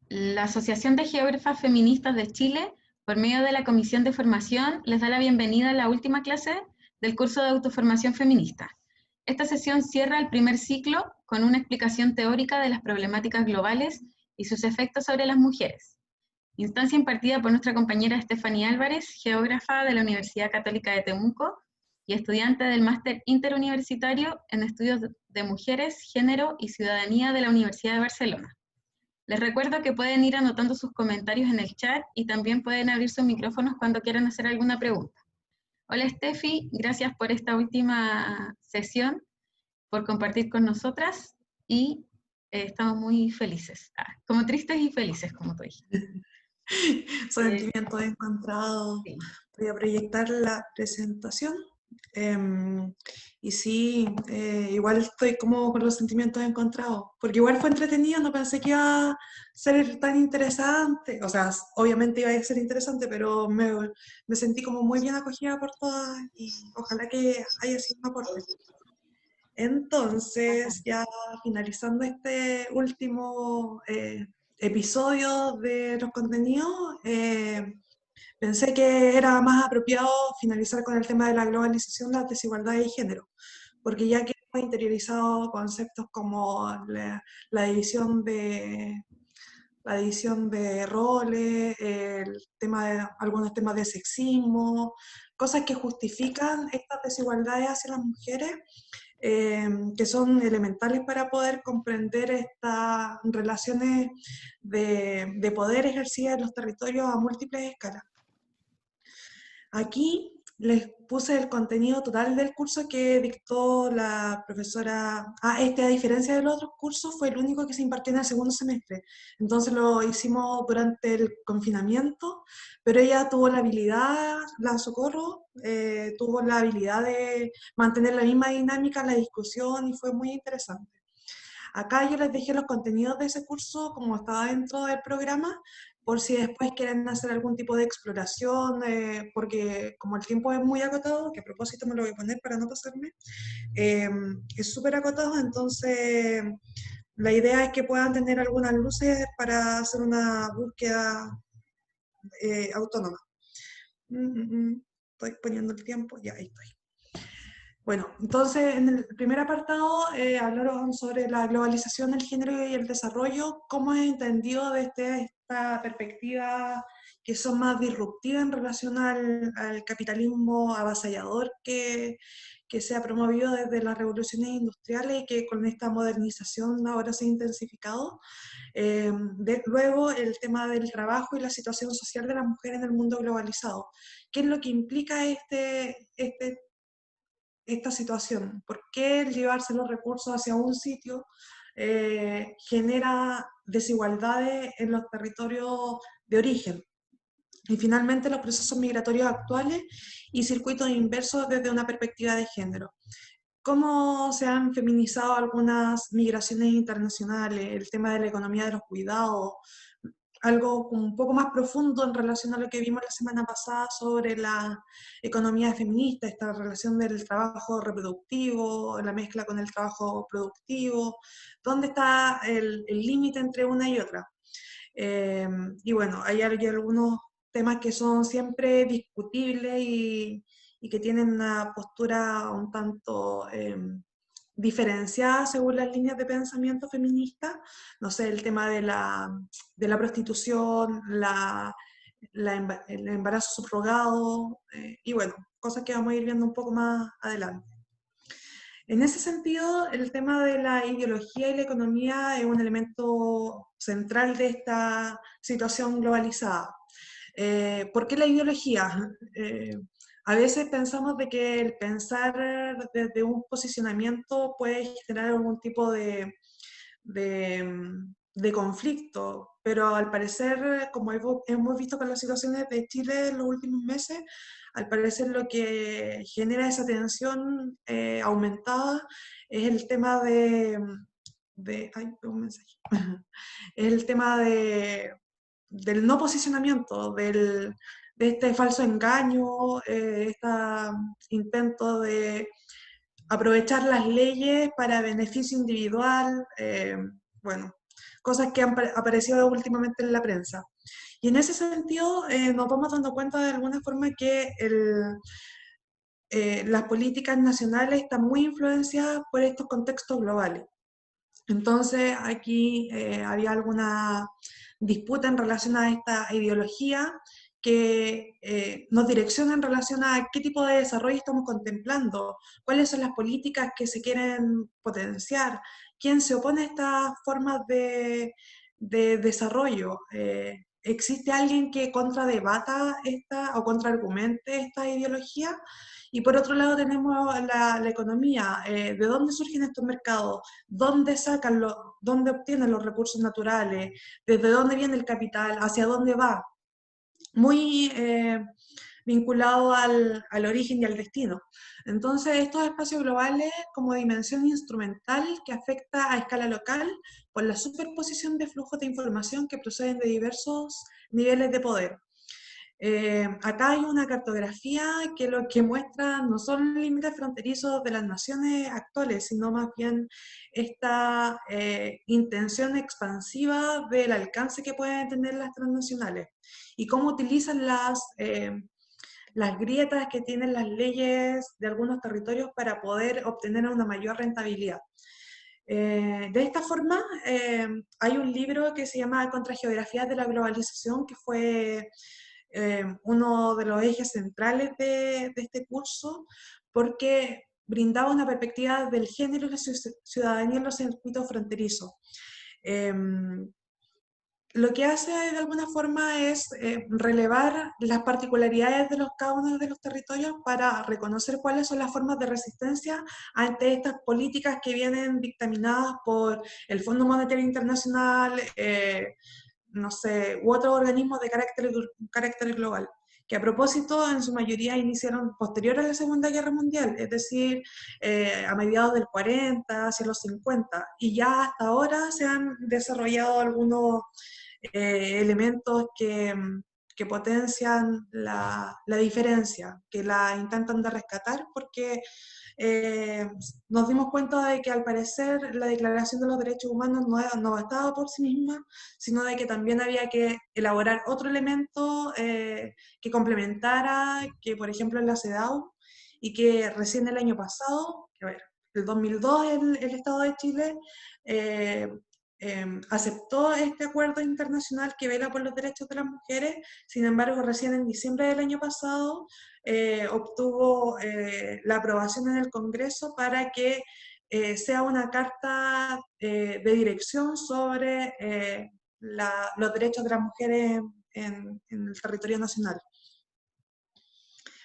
La Asociación de Geógrafas Feministas de Chile, por medio de la Comisión de Formación, les da la bienvenida a la última clase del curso de autoformación feminista. Esta sesión cierra el primer ciclo con una explicación teórica de las problemáticas globales y sus efectos sobre las mujeres. Instancia impartida por nuestra compañera Stephanie Álvarez, geógrafa de la Universidad Católica de Temuco y estudiante del Máster Interuniversitario en Estudios de Mujeres, Género y Ciudadanía de la Universidad de Barcelona. Les recuerdo que pueden ir anotando sus comentarios en el chat y también pueden abrir sus micrófonos cuando quieran hacer alguna pregunta. Hola Steffi, gracias por esta última sesión, por compartir con nosotras y estamos muy felices, como tristes y felices, como tú dijiste. Sentimientos encontrados. Sí. Voy a proyectar la presentación. Y sí, igual estoy como con los sentimientos encontrados, porque igual fue entretenido, no pensé que iba a ser tan interesante, o sea, obviamente iba a ser interesante, pero me sentí como muy bien acogida por todas y ojalá que haya sido un aporte. Entonces, ya finalizando este último episodio de los contenidos, pensé que era más apropiado finalizar con el tema de la globalización, las desigualdades de género, porque ya que hemos interiorizado conceptos como la división de roles, algunos temas de sexismo, cosas que justifican estas desigualdades hacia las mujeres, que son elementales para poder comprender estas relaciones de poder ejercidas en los territorios a múltiples escalas. Aquí les puse el contenido total del curso que dictó la profesora. Este, a diferencia de los otros cursos, fue el único que se impartió en el segundo semestre. Entonces lo hicimos durante el confinamiento, pero ella tuvo la habilidad, la Socorro, tuvo la habilidad de mantener la misma dinámica en la discusión y fue muy interesante. Acá yo les dejé los contenidos de ese curso como estaba dentro del programa, por si después quieren hacer algún tipo de exploración, porque como el tiempo es muy acotado, que a propósito me lo voy a poner para no pasarme, es súper acotado, entonces la idea es que puedan tener algunas luces para hacer una búsqueda autónoma. Estoy poniendo el tiempo, ya ahí estoy. Bueno, entonces en el primer apartado hablaron sobre la globalización, el género y el desarrollo, cómo es entendido desde esta perspectiva que son más disruptivas en relación al capitalismo avasallador que se ha promovido desde las revoluciones industriales y que con esta modernización ahora se ha intensificado. Luego el tema del trabajo y la situación social de las mujeres en el mundo globalizado. ¿Qué es lo que implica esta situación? ¿Por qué el llevarse los recursos hacia un sitio genera desigualdades en los territorios de origen? Y finalmente los procesos migratorios actuales y circuitos inversos desde una perspectiva de género. ¿Cómo se han feminizado algunas migraciones internacionales? El tema de la economía de los cuidados, algo un poco más profundo en relación a lo que vimos la semana pasada sobre la economía feminista, esta relación del trabajo reproductivo, la mezcla con el trabajo productivo, dónde está el límite entre una y otra. Y bueno, hay algunos temas que son siempre discutibles y que tienen una postura un tanto diferenciada según las líneas de pensamiento feminista. No sé, el tema de la prostitución, el embarazo subrogado, y bueno, cosas que vamos a ir viendo un poco más adelante. En ese sentido, el tema de la ideología y la economía es un elemento central de esta situación globalizada. ¿Por qué la ideología? A veces pensamos de que el pensar desde un posicionamiento puede generar algún tipo de conflicto, pero al parecer, como hemos visto con las situaciones de Chile en los últimos meses, al parecer lo que genera esa tensión aumentada es el tema ay, un mensaje. Es el tema del no posicionamiento, de este falso engaño, este intento de aprovechar las leyes para beneficio individual. Bueno, cosas que han aparecido últimamente en la prensa. Y en ese sentido nos vamos dando cuenta de alguna forma que las políticas nacionales están muy influenciadas por estos contextos globales. Entonces aquí había alguna disputa en relación a esta ideología que nos direcciona en relación a qué tipo de desarrollo estamos contemplando, cuáles son las políticas que se quieren potenciar, quién se opone a estas formas de desarrollo. ¿Existe alguien que contradebata esta o contraargumente esta ideología? Y por otro lado tenemos la economía, ¿de dónde surgen estos mercados? ¿Dónde sacan dónde obtienen los recursos naturales? ¿Desde dónde viene el capital? ¿Hacia dónde va? Muy vinculado al origen y al destino. Entonces, estos espacios globales como dimensión instrumental que afecta a escala local por la superposición de flujos de información que proceden de diversos niveles de poder. Acá hay una cartografía que lo que muestra no son los límites fronterizos de las naciones actuales, sino más bien esta intención expansiva del alcance que pueden tener las transnacionales y cómo utilizan las grietas que tienen las leyes de algunos territorios para poder obtener una mayor rentabilidad. De esta forma, hay un libro que se llama Contrageografías de la globalización, que fue uno de los ejes centrales de este curso, porque brindaba una perspectiva del género y la ciudadanía en los circuitos fronterizos. Lo que hace de alguna forma es relevar las particularidades de cada uno de los territorios para reconocer cuáles son las formas de resistencia ante estas políticas que vienen dictaminadas por el Fondo Monetario Internacional, no sé, u otros organismos de carácter global, que a propósito en su mayoría iniciaron posterior a la Segunda Guerra Mundial, es decir, a mediados del 40, hacia los 50, y ya hasta ahora se han desarrollado algunos elementos que potencian la diferencia, que la intentan de rescatar, porque nos dimos cuenta de que al parecer la Declaración de los Derechos Humanos no bastaba por sí misma, sino de que también había que elaborar otro elemento que complementara, que por ejemplo es la CEDAW, y que recién el año pasado, a ver, el 2002 el Estado de Chile eh, aceptó este acuerdo internacional que vela por los derechos de las mujeres. Sin embargo, recién en diciembre del año pasado obtuvo la aprobación en el Congreso para que sea una carta de dirección sobre los derechos de las mujeres en el territorio nacional.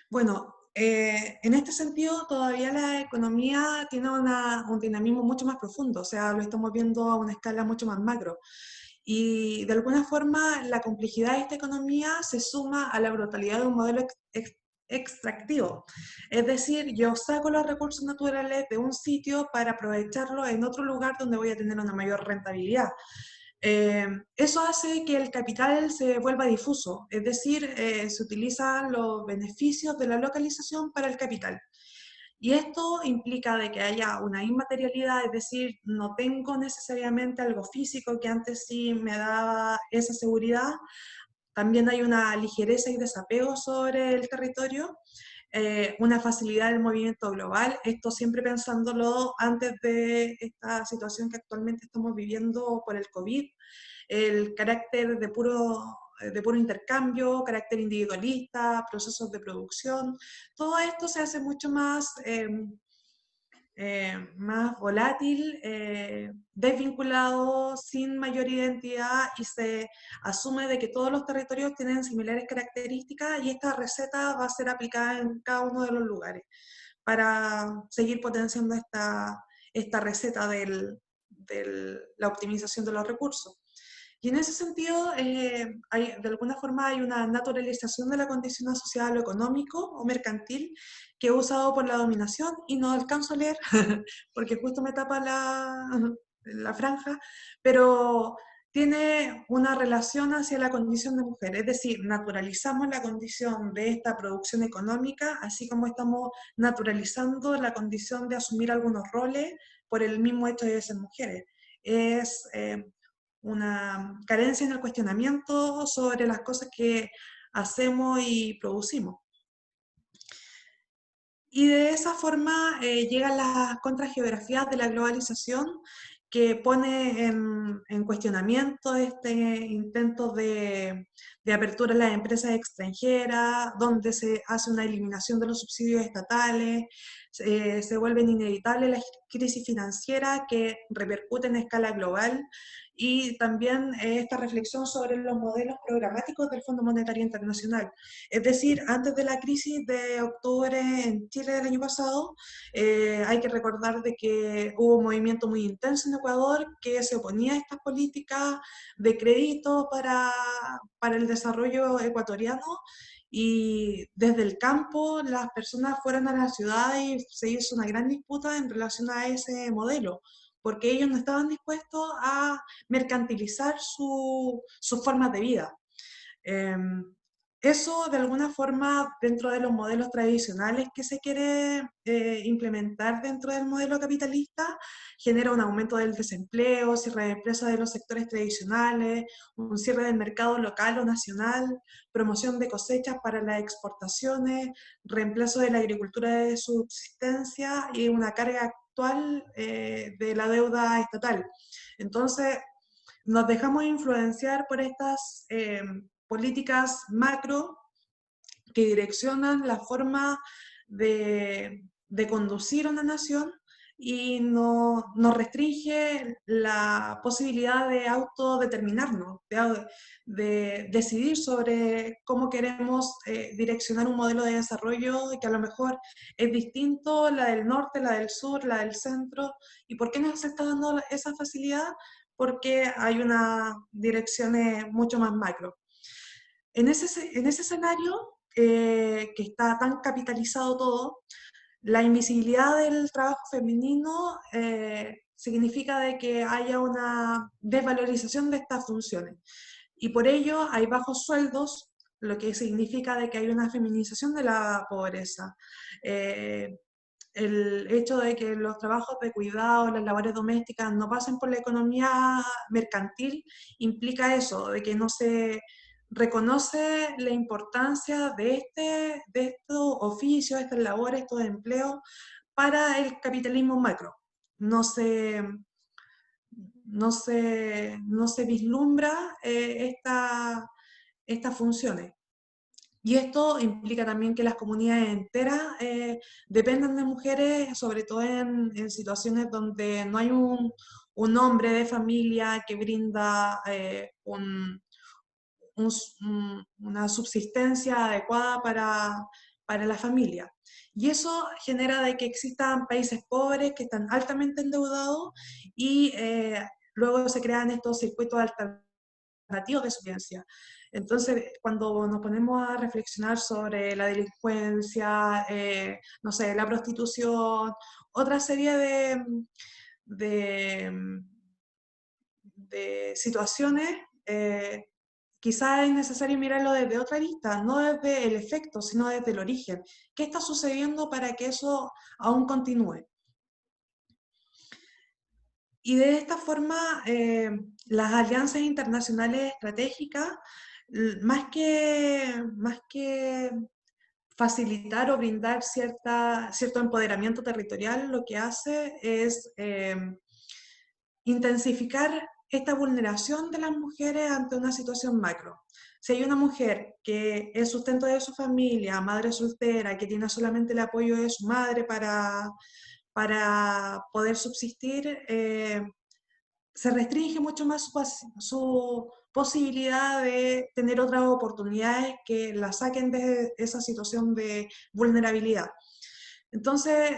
Bueno, en este sentido todavía la economía tiene un dinamismo mucho más profundo, o sea, lo estamos viendo a una escala mucho más macro. Y de alguna forma la complejidad de esta economía se suma a la brutalidad de un modelo extractivo. Es decir, yo saco los recursos naturales de un sitio para aprovecharlos en otro lugar donde voy a tener una mayor rentabilidad. Eso hace que el capital se vuelva difuso, es decir, se utilizan los beneficios de la localización para el capital. Y esto implica de que haya una inmaterialidad, es decir, no tengo necesariamente algo físico que antes sí me daba esa seguridad. También hay una ligereza y desapego sobre el territorio, una facilidad del movimiento global, esto siempre pensándolo antes de esta situación que actualmente estamos viviendo por el COVID, el carácter de puro intercambio, carácter individualista, procesos de producción, todo esto se hace mucho más volátil, desvinculado, sin mayor identidad, y se asume de que todos los territorios tienen similares características y esta receta va a ser aplicada en cada uno de los lugares para seguir potenciando esta receta de la optimización de los recursos. Y en ese sentido, de alguna forma hay una naturalización de la condición asociada a lo económico o mercantil que he usado por la dominación y no alcanzo a leer porque justo me tapa la franja, pero tiene una relación hacia la condición de mujer, es decir, naturalizamos la condición de esta producción económica, así como estamos naturalizando la condición de asumir algunos roles por el mismo hecho de ser mujeres. Es una carencia en el cuestionamiento sobre las cosas que hacemos y producimos. Y de esa forma llegan las contrageografías de la globalización, que pone en cuestionamiento este intento de apertura a las empresas extranjeras, donde se hace una eliminación de los subsidios estatales, se vuelven inevitables las crisis financieras que repercuten a escala global, y también esta reflexión sobre los modelos programáticos del Fondo Monetario Internacional. Es decir, antes de la crisis de octubre en Chile del año pasado, hay que recordar de que hubo un movimiento muy intenso en Ecuador que se oponía a estas políticas de crédito para el desarrollo ecuatoriano, y desde el campo las personas fueron a la ciudad y se hizo una gran disputa en relación a ese modelo, porque ellos no estaban dispuestos a mercantilizar sus formas de vida. Eso, de alguna forma, dentro de los modelos tradicionales que se quiere implementar dentro del modelo capitalista, genera un aumento del desempleo, cierre de empresas de los sectores tradicionales, un cierre del mercado local o nacional, promoción de cosechas para las exportaciones, reemplazo de la agricultura de subsistencia y una carga actual de la deuda estatal. Entonces, nos dejamos influenciar por estas políticas macro que direccionan la forma de conducir una nación, y no, nos restringe la posibilidad de autodeterminarnos, de decidir sobre cómo queremos direccionar un modelo de desarrollo que a lo mejor es distinto, la del norte, la del sur, la del centro. ¿Y por qué nos está dando esa facilidad? Porque hay una dirección mucho más macro. En ese escenario, que está tan capitalizado todo, la invisibilidad del trabajo femenino significa de que haya una desvalorización de estas funciones. Y por ello hay bajos sueldos, lo que significa de que hay una feminización de la pobreza. El hecho de que los trabajos de cuidado, las labores domésticas no pasen por la economía mercantil, implica eso, de que no se reconoce la importancia de estos oficios, estas labores, estos empleos para el capitalismo macro. No se, no se vislumbra estas funciones. Y esto implica también que las comunidades enteras dependan de mujeres, sobre todo en situaciones donde no hay un hombre de familia que brinda una subsistencia adecuada para la familia. Y eso genera de que existan países pobres que están altamente endeudados, y luego se crean estos circuitos alternativos de subsistencia. Entonces, cuando nos ponemos a reflexionar sobre la delincuencia, no sé, la prostitución, otra serie de, de situaciones, quizás es necesario mirarlo desde otra vista, no desde el efecto, sino desde el origen. ¿Qué está sucediendo para que eso aún continúe? Y de esta forma, las alianzas internacionales estratégicas, más que facilitar o brindar cierto empoderamiento territorial, lo que hace es intensificar esta vulneración de las mujeres ante una situación macro. Si hay una mujer que es sustento de su familia, madre soltera, que tiene solamente el apoyo de su madre para poder subsistir, se restringe mucho más su posibilidad de tener otras oportunidades que la saquen de esa situación de vulnerabilidad. Entonces,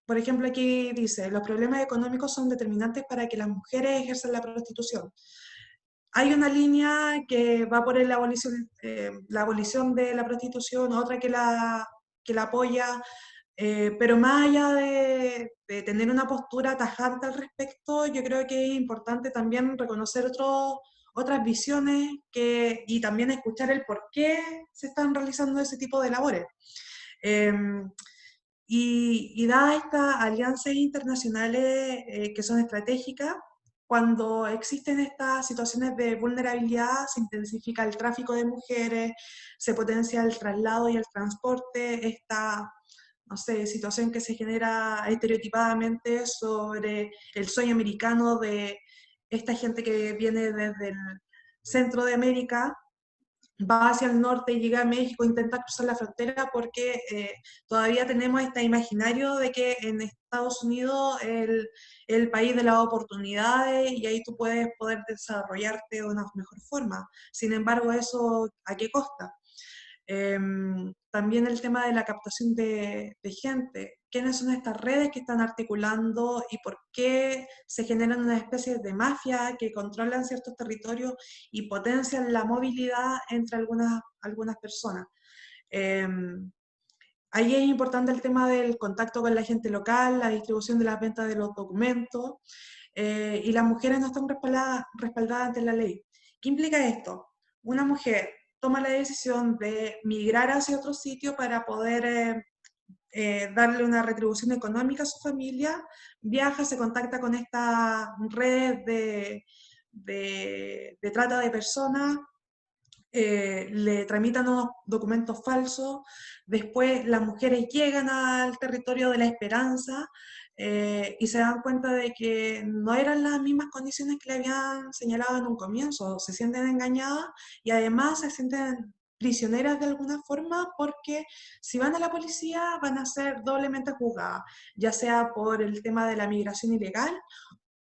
por ejemplo, aquí dice, los problemas económicos son determinantes para que las mujeres ejerzan la prostitución. Hay una línea que va por la abolición de la prostitución, otra que la apoya, pero más allá de tener una postura tajante al respecto, yo creo que es importante también reconocer otras visiones y también escuchar el por qué se están realizando ese tipo de labores. Y dadas estas alianzas internacionales que son estratégicas, cuando existen estas situaciones de vulnerabilidad, se intensifica el tráfico de mujeres, se potencia el traslado y el transporte, esta, no sé, situación que se genera estereotipadamente sobre el sueño americano de esta gente que viene desde el centro de América, va hacia el norte y llega a México, intenta cruzar la frontera porque todavía tenemos este imaginario de que en Estados Unidos el país de las oportunidades y ahí tú puedes poder desarrollarte de una mejor forma. Sin embargo, ¿eso a qué costa? También el tema de la captación de gente. ¿Quiénes son estas redes que están articulando y por qué se generan una especie de mafia que controlan ciertos territorios y potencian la movilidad entre algunas personas? Ahí es importante el tema del contacto con la gente local, la distribución de las ventas de los documentos, y las mujeres no están respaldadas ante la ley. ¿Qué implica esto? Una mujer toma la decisión de migrar hacia otro sitio para poder darle una retribución económica a su familia, viaja, se contacta con estas redes de trata de personas, le tramitan unos documentos falsos, después las mujeres llegan al territorio de la esperanza y se dan cuenta de que no eran las mismas condiciones que le habían señalado en un comienzo, se sienten engañadas y además se sienten prisioneras de alguna forma porque si van a la policía van a ser doblemente juzgadas, ya sea por el tema de la migración ilegal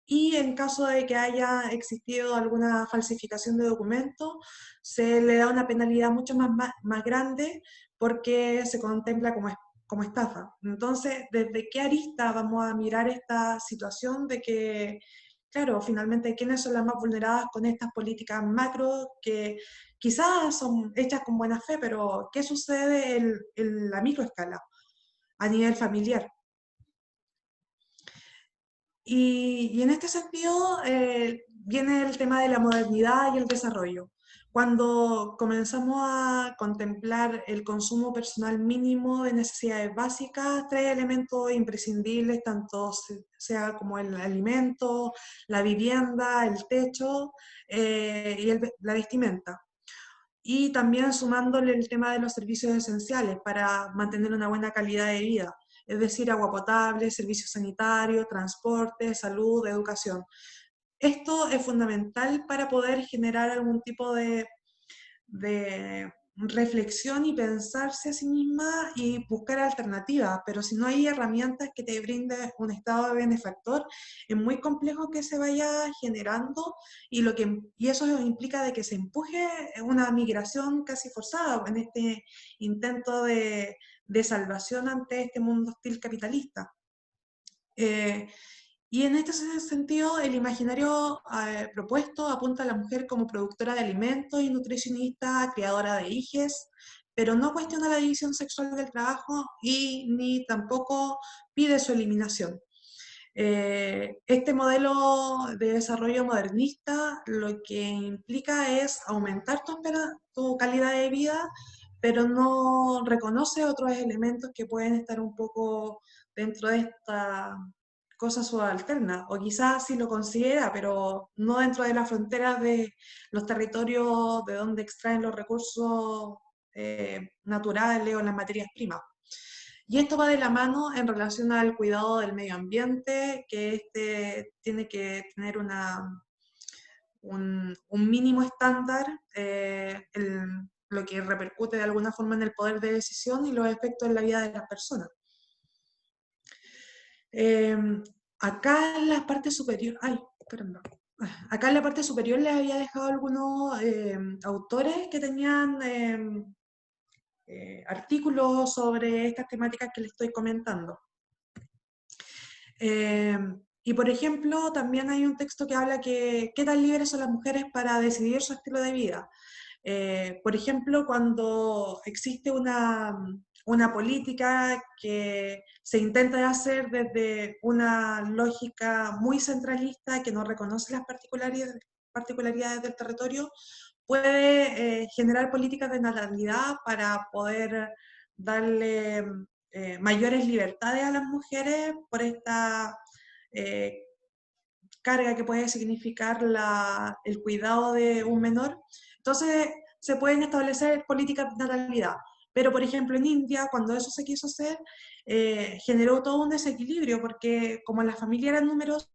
y en caso de que haya existido alguna falsificación de documentos, se le da una penalidad mucho más grande porque se contempla como estafa. Entonces, ¿desde qué arista vamos a mirar esta situación de que, claro, finalmente, quiénes son las más vulneradas con estas políticas macro que quizás son hechas con buena fe, pero qué sucede en la microescala, a nivel familiar? Y en este sentido viene el tema de la modernidad y el desarrollo. Cuando comenzamos a contemplar el consumo personal mínimo de necesidades básicas, tres elementos imprescindibles, tanto sea como el alimento, la vivienda, el techo y la vestimenta. Y también sumándole el tema de los servicios esenciales para mantener una buena calidad de vida, es decir, agua potable, servicios sanitarios, transporte, salud, educación. Esto es fundamental para poder generar algún tipo de reflexión y pensarse a sí misma y buscar alternativas, pero si no hay herramientas que te brinde un estado de benefactor, es muy complejo que se vaya generando y eso implica de que se empuje una migración casi forzada en este intento de salvación ante este mundo hostil capitalista. Eh, y en este sentido, el imaginario propuesto apunta a la mujer como productora de alimentos y nutricionista, criadora de hijes, pero no cuestiona la división sexual del trabajo y ni tampoco pide su eliminación. Este modelo de desarrollo modernista lo que implica es aumentar tu calidad de vida, pero no reconoce otros elementos que pueden estar un poco dentro de esta cosa subalterna, o quizás sí lo considera, pero no dentro de las fronteras de los territorios de donde extraen los recursos naturales o las materias primas. Y esto va de la mano en relación al cuidado del medio ambiente, que este tiene que tener un mínimo estándar, lo que repercute de alguna forma en el poder de decisión y los efectos en la vida de las personas. Acá en la parte superior, ay, caramba. Acá en la parte superior les había dejado algunos autores que tenían artículos sobre estas temáticas que les estoy comentando. Y por ejemplo, también hay un texto que habla que qué tan libres son las mujeres para decidir su estilo de vida. Por ejemplo, cuando existe una política que se intenta hacer desde una lógica muy centralista que no reconoce las particularidades del territorio, puede generar políticas de natalidad para poder darle mayores libertades a las mujeres por esta eh, carga que puede significar el cuidado de un menor. Entonces se pueden establecer políticas de natalidad. Pero, por ejemplo, en India, cuando eso se quiso hacer, generó todo un desequilibrio, porque como las familias eran numerosas,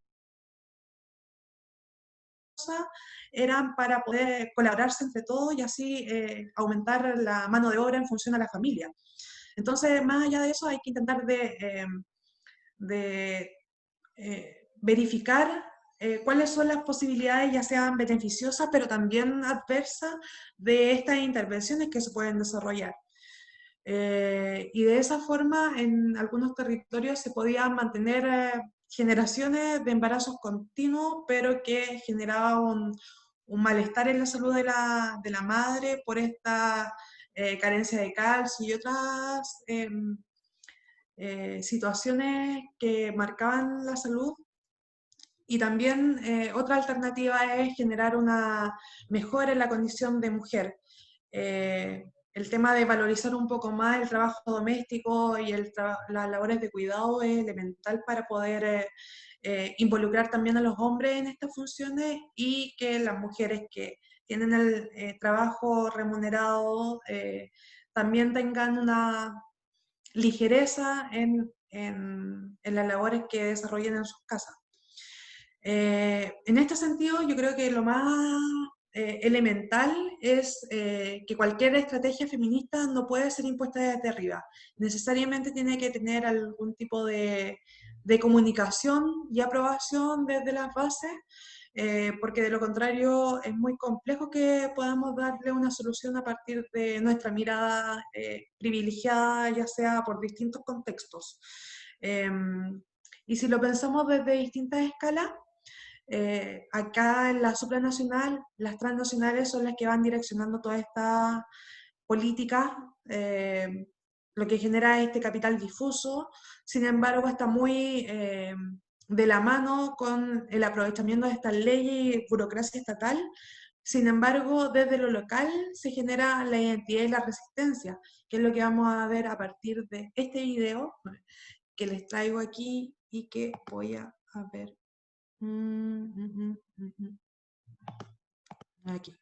eran para poder colaborarse entre todos y así aumentar la mano de obra en función a la familia. Entonces, más allá de eso, hay que intentar de verificar cuáles son las posibilidades, ya sean beneficiosas, pero también adversas, de estas intervenciones que se pueden desarrollar. Y de esa forma, en algunos territorios se podían mantener generaciones de embarazos continuos, pero que generaba un malestar en la salud de la madre por esta carencia de calcio y otras situaciones que marcaban la salud. Y también otra alternativa es generar una mejora en la condición de mujer. El tema de valorizar un poco más el trabajo doméstico y las labores de cuidado es elemental para poder involucrar también a los hombres en estas funciones, y que las mujeres que tienen el trabajo remunerado también tengan una ligereza en las labores que desarrollen en sus casas. En este sentido, yo creo que lo más elemental es que cualquier estrategia feminista no puede ser impuesta desde arriba. Necesariamente tiene que tener algún tipo de comunicación y aprobación desde las bases, porque de lo contrario es muy complejo que podamos darle una solución a partir de nuestra mirada privilegiada, ya sea por distintos contextos. Y si lo pensamos desde distintas escalas, acá en la supranacional, las transnacionales son las que van direccionando toda esta política, lo que genera este capital difuso. Sin embargo, está muy de la mano con el aprovechamiento de estas leyes y burocracia estatal. Sin embargo, desde lo local se genera la identidad y la resistencia, que es lo que vamos a ver a partir de este video que les traigo aquí y que voy a ver. Aquí.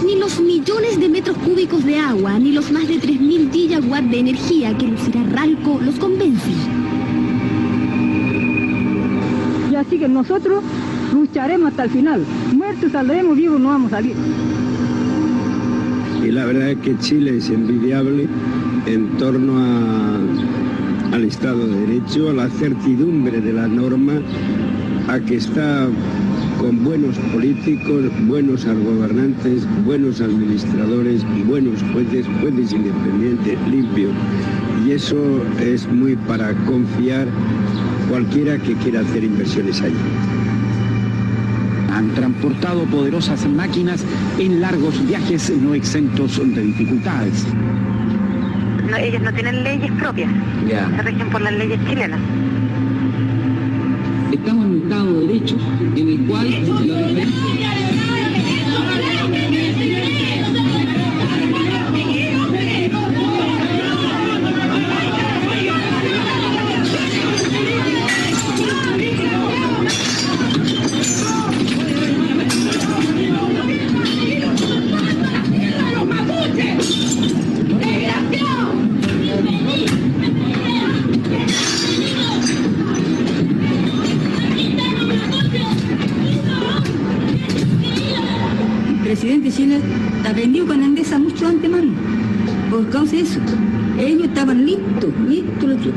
Ni los millones de metros cúbicos de agua, ni los más de 3.000 gigawatts de energía que lucirá Ralco los convencen. Y así que nosotros lucharemos hasta el final. Muertos saldremos, vivos no vamos a salir. Y la verdad es que Chile es envidiable en torno al Estado de Derecho, a la certidumbre de la norma, a que está con buenos políticos, buenos gobernantes, buenos administradores, buenos jueces, jueces independientes, limpios. Y eso es muy para confiar cualquiera que quiera hacer inversiones allí. Han transportado poderosas máquinas en largos viajes no exentos de dificultades. No, ellos no tienen leyes propias, se rigen por las leyes chilenas. Estamos en un Estado de Derecho en el cual El presidente Chile aprendió con Endesa mucho antes, mano. Por causa de eso, ellos estaban listos,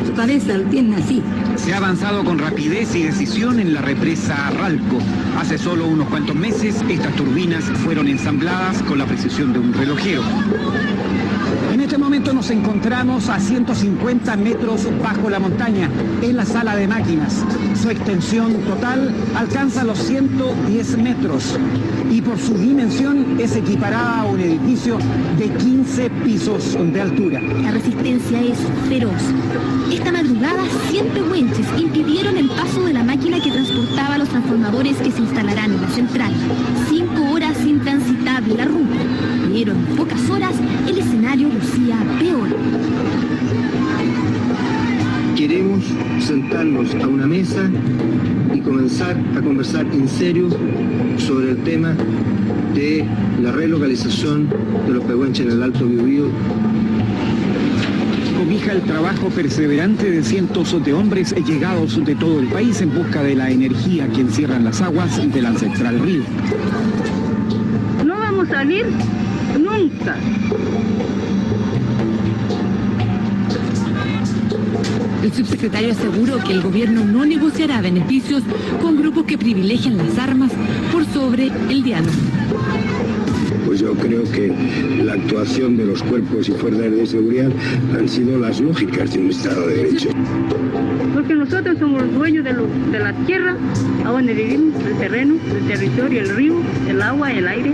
su cabeza lo tienen así. Se ha avanzado con rapidez y decisión en la represa Ralco. Hace solo unos cuantos meses, estas turbinas fueron ensambladas con la precisión de un relojero. En este momento nos encontramos a 150 metros bajo la montaña, en la sala de máquinas. Su extensión total alcanza los 110 metros y por su dimensión es equiparada a un edificio de 15 pisos de altura. La resistencia es feroz. Esta madrugada, 100 pehuenches impidieron el paso de la máquina que transportaba los transformadores que se instalarán en la central. 5 horas intransitable la ruta, pero en pocas horas el escenario lucía peor. Queremos sentarnos a una mesa y comenzar a conversar en serio sobre el tema de la relocalización de los pehuenches en el Alto Biobío. Cobija el trabajo perseverante de cientos de hombres llegados de todo el país en busca de la energía que encierran las aguas del ancestral río. No vamos a salir nunca. El subsecretario aseguró que el gobierno no negociará beneficios con grupos que privilegian las armas por sobre el diálogo. Pues yo creo que la actuación de los cuerpos y fuerzas de seguridad han sido las lógicas de un Estado de Derecho. Porque nosotros somos los dueños de la tierra, a donde vivimos, el terreno, el territorio, el río, el agua, el aire.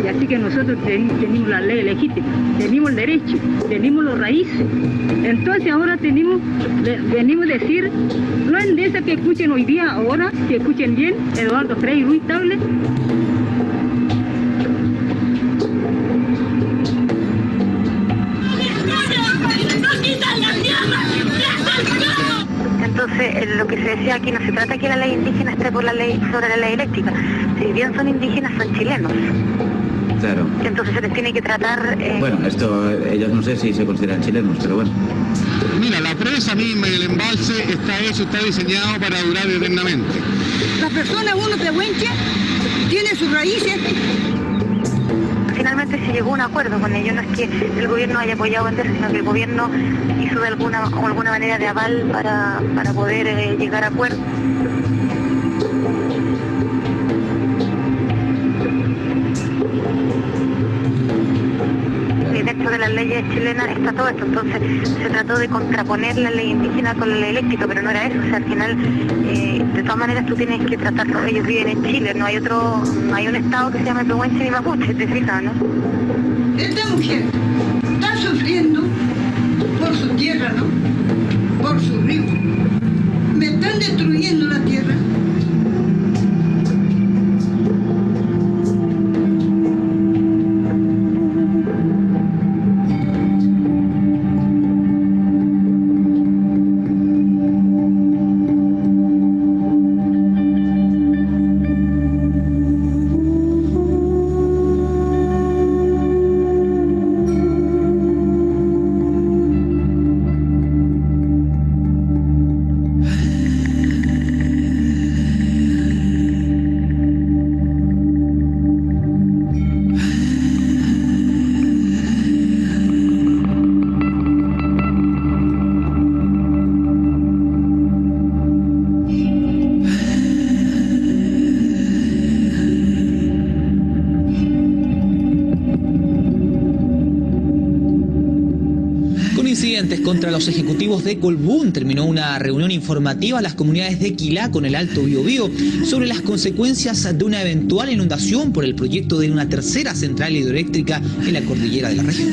Y así que nosotros tenemos la ley legítima, tenemos el derecho, tenemos los raíces. Entonces ahora venimos a decir, no es de esa que escuchen hoy día, ahora, que escuchen bien, Eduardo Frei y Luis Tagle. Entonces, lo que se decía aquí no se trata que la ley indígena esté por la ley sobre la ley eléctrica. Si bien son indígenas, son chilenos. Claro. Entonces se les tiene que tratar... Bueno, esto ellos no sé si se consideran chilenos, pero bueno. Mira, la presa misma y el embalse está diseñado para durar eternamente. La persona, uno pehuenche, tiene sus raíces. Finalmente se llegó a un acuerdo con ellos, no es que el gobierno haya apoyado a vender, sino que el gobierno hizo de alguna manera de aval para poder llegar a acuerdo. Dentro de las leyes chilenas está todo esto, entonces se trató de contraponer la ley indígena con la ley eléctrica, pero no era eso, o sea, al final, de todas maneras tú tienes que tratarlos, ellos viven en Chile, no hay un estado que se llame pehuenche ni mapuche, te fijas, ¿no? Esta mujer está sufriendo por su tierra, ¿no? Por su río. Me están destruyendo la tierra. Contra los ejecutivos de Colbún terminó una reunión informativa a las comunidades de Quilá con el Alto Biobío sobre las consecuencias de una eventual inundación por el proyecto de una tercera central hidroeléctrica en la cordillera de la región.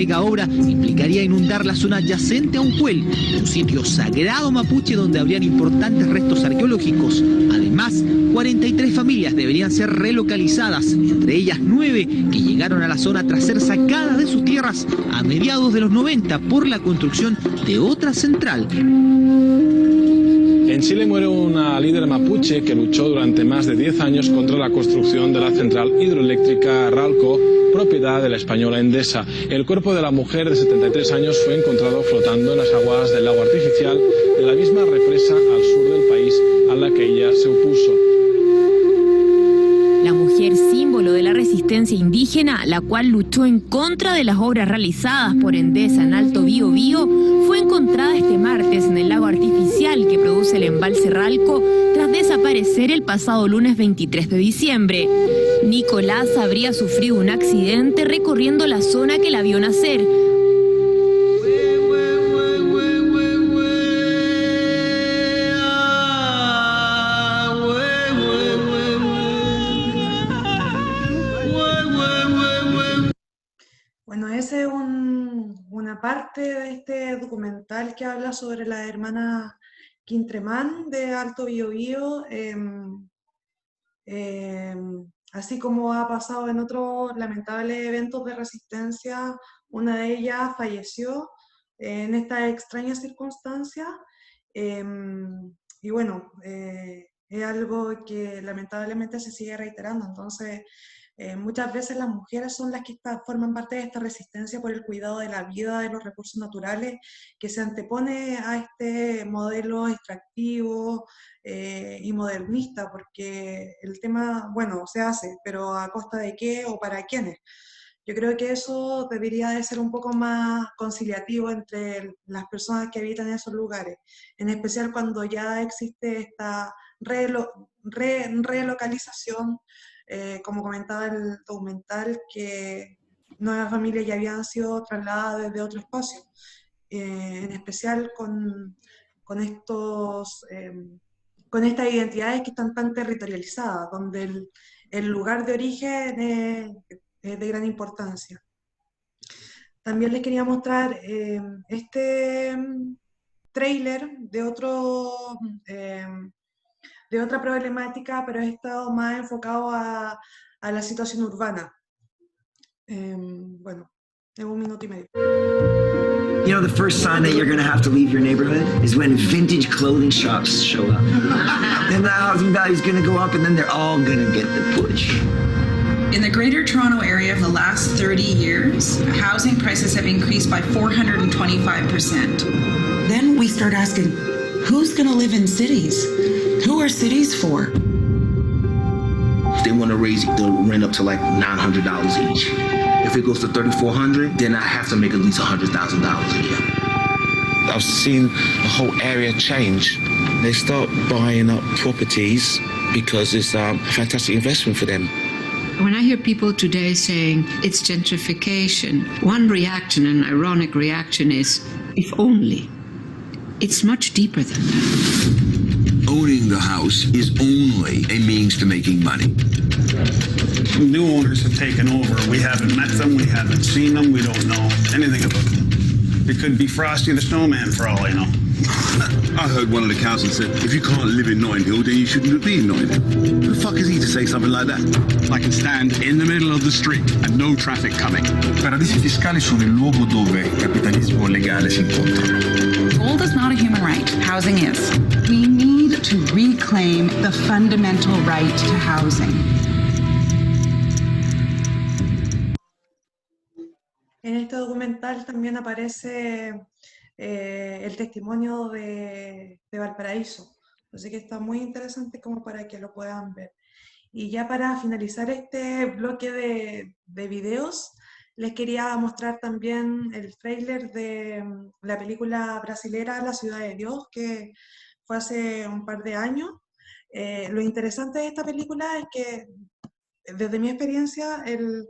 histórica obra implicaría inundar la zona adyacente a Unpuel, un sitio sagrado mapuche donde habrían importantes restos arqueológicos. Además, 43 familias deberían ser relocalizadas, entre ellas 9 que llegaron a la zona tras ser sacadas de sus tierras a mediados de los 90 por la construcción de otra central. En Chile muere una líder mapuche que luchó durante más de 10 años contra la construcción de la central hidroeléctrica Ralco, propiedad de la española Endesa. El cuerpo de la mujer de 73 años fue encontrado flotando en las aguas del lago artificial de la misma represa al sur del país a la que ella se opuso. La mujer símbolo de la resistencia indígena, la cual luchó en contra de las obras realizadas por Endesa en Alto Biobío, fue encontrada este martes en el lago artificial que produce el embalse Ralco tras desaparecer el pasado lunes 23 de diciembre. Nicolás habría sufrido un accidente recorriendo la zona que la vio nacer. Bueno, esa es una parte de este documental que habla sobre la hermana Quintremán de Alto Biobío, así como ha pasado en otros lamentables eventos de resistencia. Una de ellas falleció en estas extrañas circunstancias, y bueno, es algo que lamentablemente se sigue reiterando. Entonces, muchas veces las mujeres son las que forman parte de esta resistencia por el cuidado de la vida, de los recursos naturales, que se antepone a este modelo extractivo y modernista, porque el tema, bueno, se hace, pero ¿a costa de qué o para quiénes? Yo creo que eso debería de ser un poco más conciliativo entre las personas que habitan esos lugares, en especial cuando ya existe esta relocalización. Como comentaba el documental, que nuevas familias ya habían sido trasladadas desde otro espacio, en especial con estas identidades que están tan territorializadas, donde el lugar de origen es de gran importancia. También les quería mostrar este tráiler de otra problemática, pero he estado más enfocado a la situación urbana. Bueno, en 1 minuto y medio. You know, the first sign that you're going to have to leave your neighborhood is when vintage clothing shops show up. Then the housing value is going to go up, and then they're all going to get the push. In the Greater Toronto area of the last 30 years, housing prices have increased by 425%. Then we start asking, who's going to live in cities? Who are cities for? They want to raise the rent up to like $900 each. If it goes to $3,400, then I have to make at least $100,000 a year. I've seen the whole area change. They start buying up properties because it's a fantastic investment for them. When I hear people today saying it's gentrification, one reaction, an ironic reaction, is, if only. It's much deeper than that. Owning the house is only a means to making money. New owners have taken over. We haven't met them, we haven't seen them, we don't know anything about them. It could be Frosty the Snowman for all I know. I heard one of the councillors said, if you can't live in Notting Hill, then you shouldn't be in Notting Hill. Who the fuck is he to say something like that? I can stand in the middle of the street and no traffic coming. Paradisi fiscali sono il luogo dove il capitalismo legale si incontrano. Gold is not a human right. Housing is. We need to reclaim the fundamental right to housing. En este documental también aparece el testimonio de Valparaíso, así que está muy interesante como para que lo puedan ver. Y ya para finalizar este bloque de videos, les quería mostrar también el tráiler de la película brasilera La Ciudad de Dios, que fue hace un par de años. Lo interesante de esta película es que, desde mi experiencia, el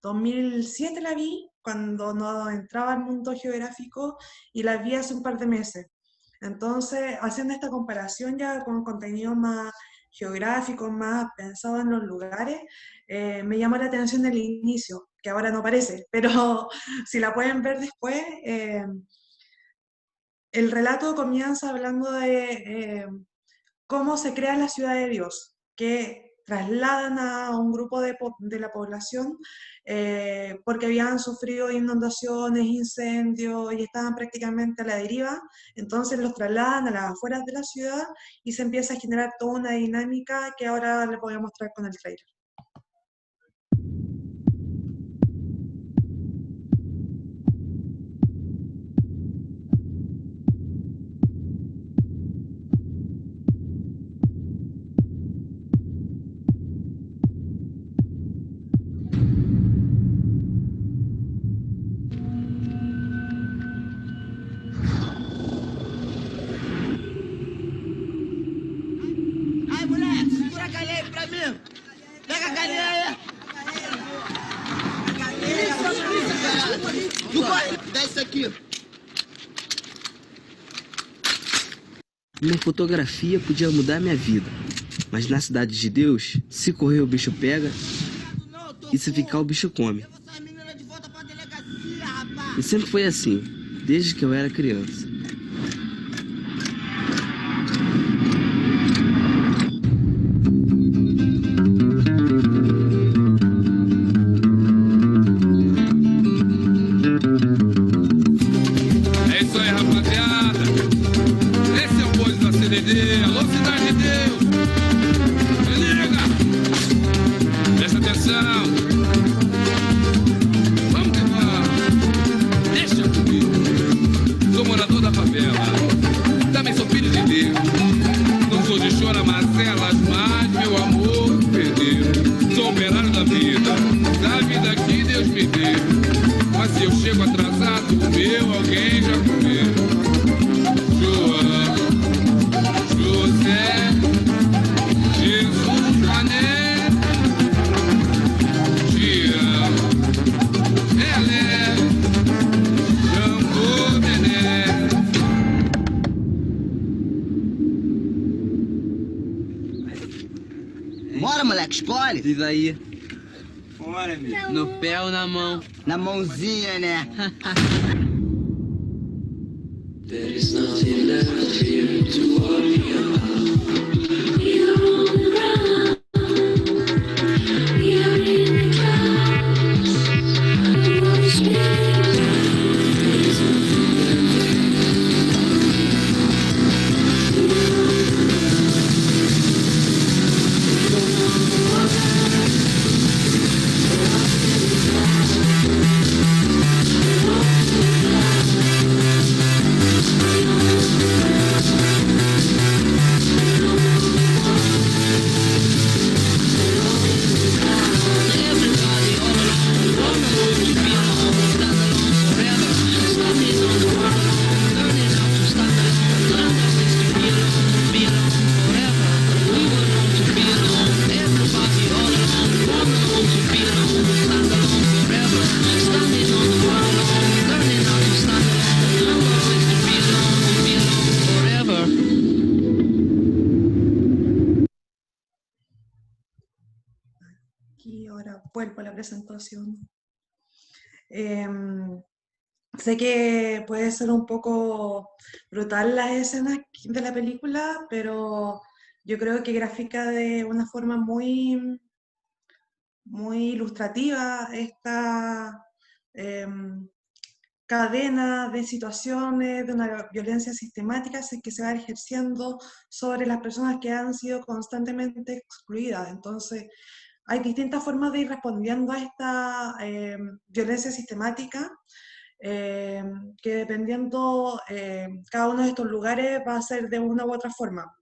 2007 la vi, cuando no entraba al mundo geográfico, y la vi hace un par de meses. Entonces, haciendo esta comparación ya con contenido más geográfico, más pensado en los lugares, me llamó la atención el inicio, que ahora no aparece, pero si la pueden ver después, el relato comienza hablando de cómo se crea la ciudad de Dios, que trasladan a un grupo de la población porque habían sufrido inundaciones, incendios y estaban prácticamente a la deriva, entonces los trasladan a las afueras de la ciudad y se empieza a generar toda una dinámica que ahora les voy a mostrar con el trailer. Uma fotografia podia mudar minha vida, mas na cidade de Deus, se correr o bicho pega e se ficar o bicho come. E sempre foi assim, desde que eu era criança. Bora, moleque, escolhe. Diz aí. Bora, amigo. No pé ou na mão? Na mãozinha, né? There is nothing left here to worry about. We are on the ground. We are in the clouds. The world is spinning. There is nothing left Y ahora vuelvo a la presentación. Sé que puede ser un poco brutal las escenas de la película, pero yo creo que grafica de una forma muy, muy ilustrativa esta cadena de situaciones, de una violencia sistemática que se va ejerciendo sobre las personas que han sido constantemente excluidas. Entonces, hay distintas formas de ir respondiendo a esta violencia sistemática, que dependiendo cada uno de estos lugares va a ser de una u otra forma.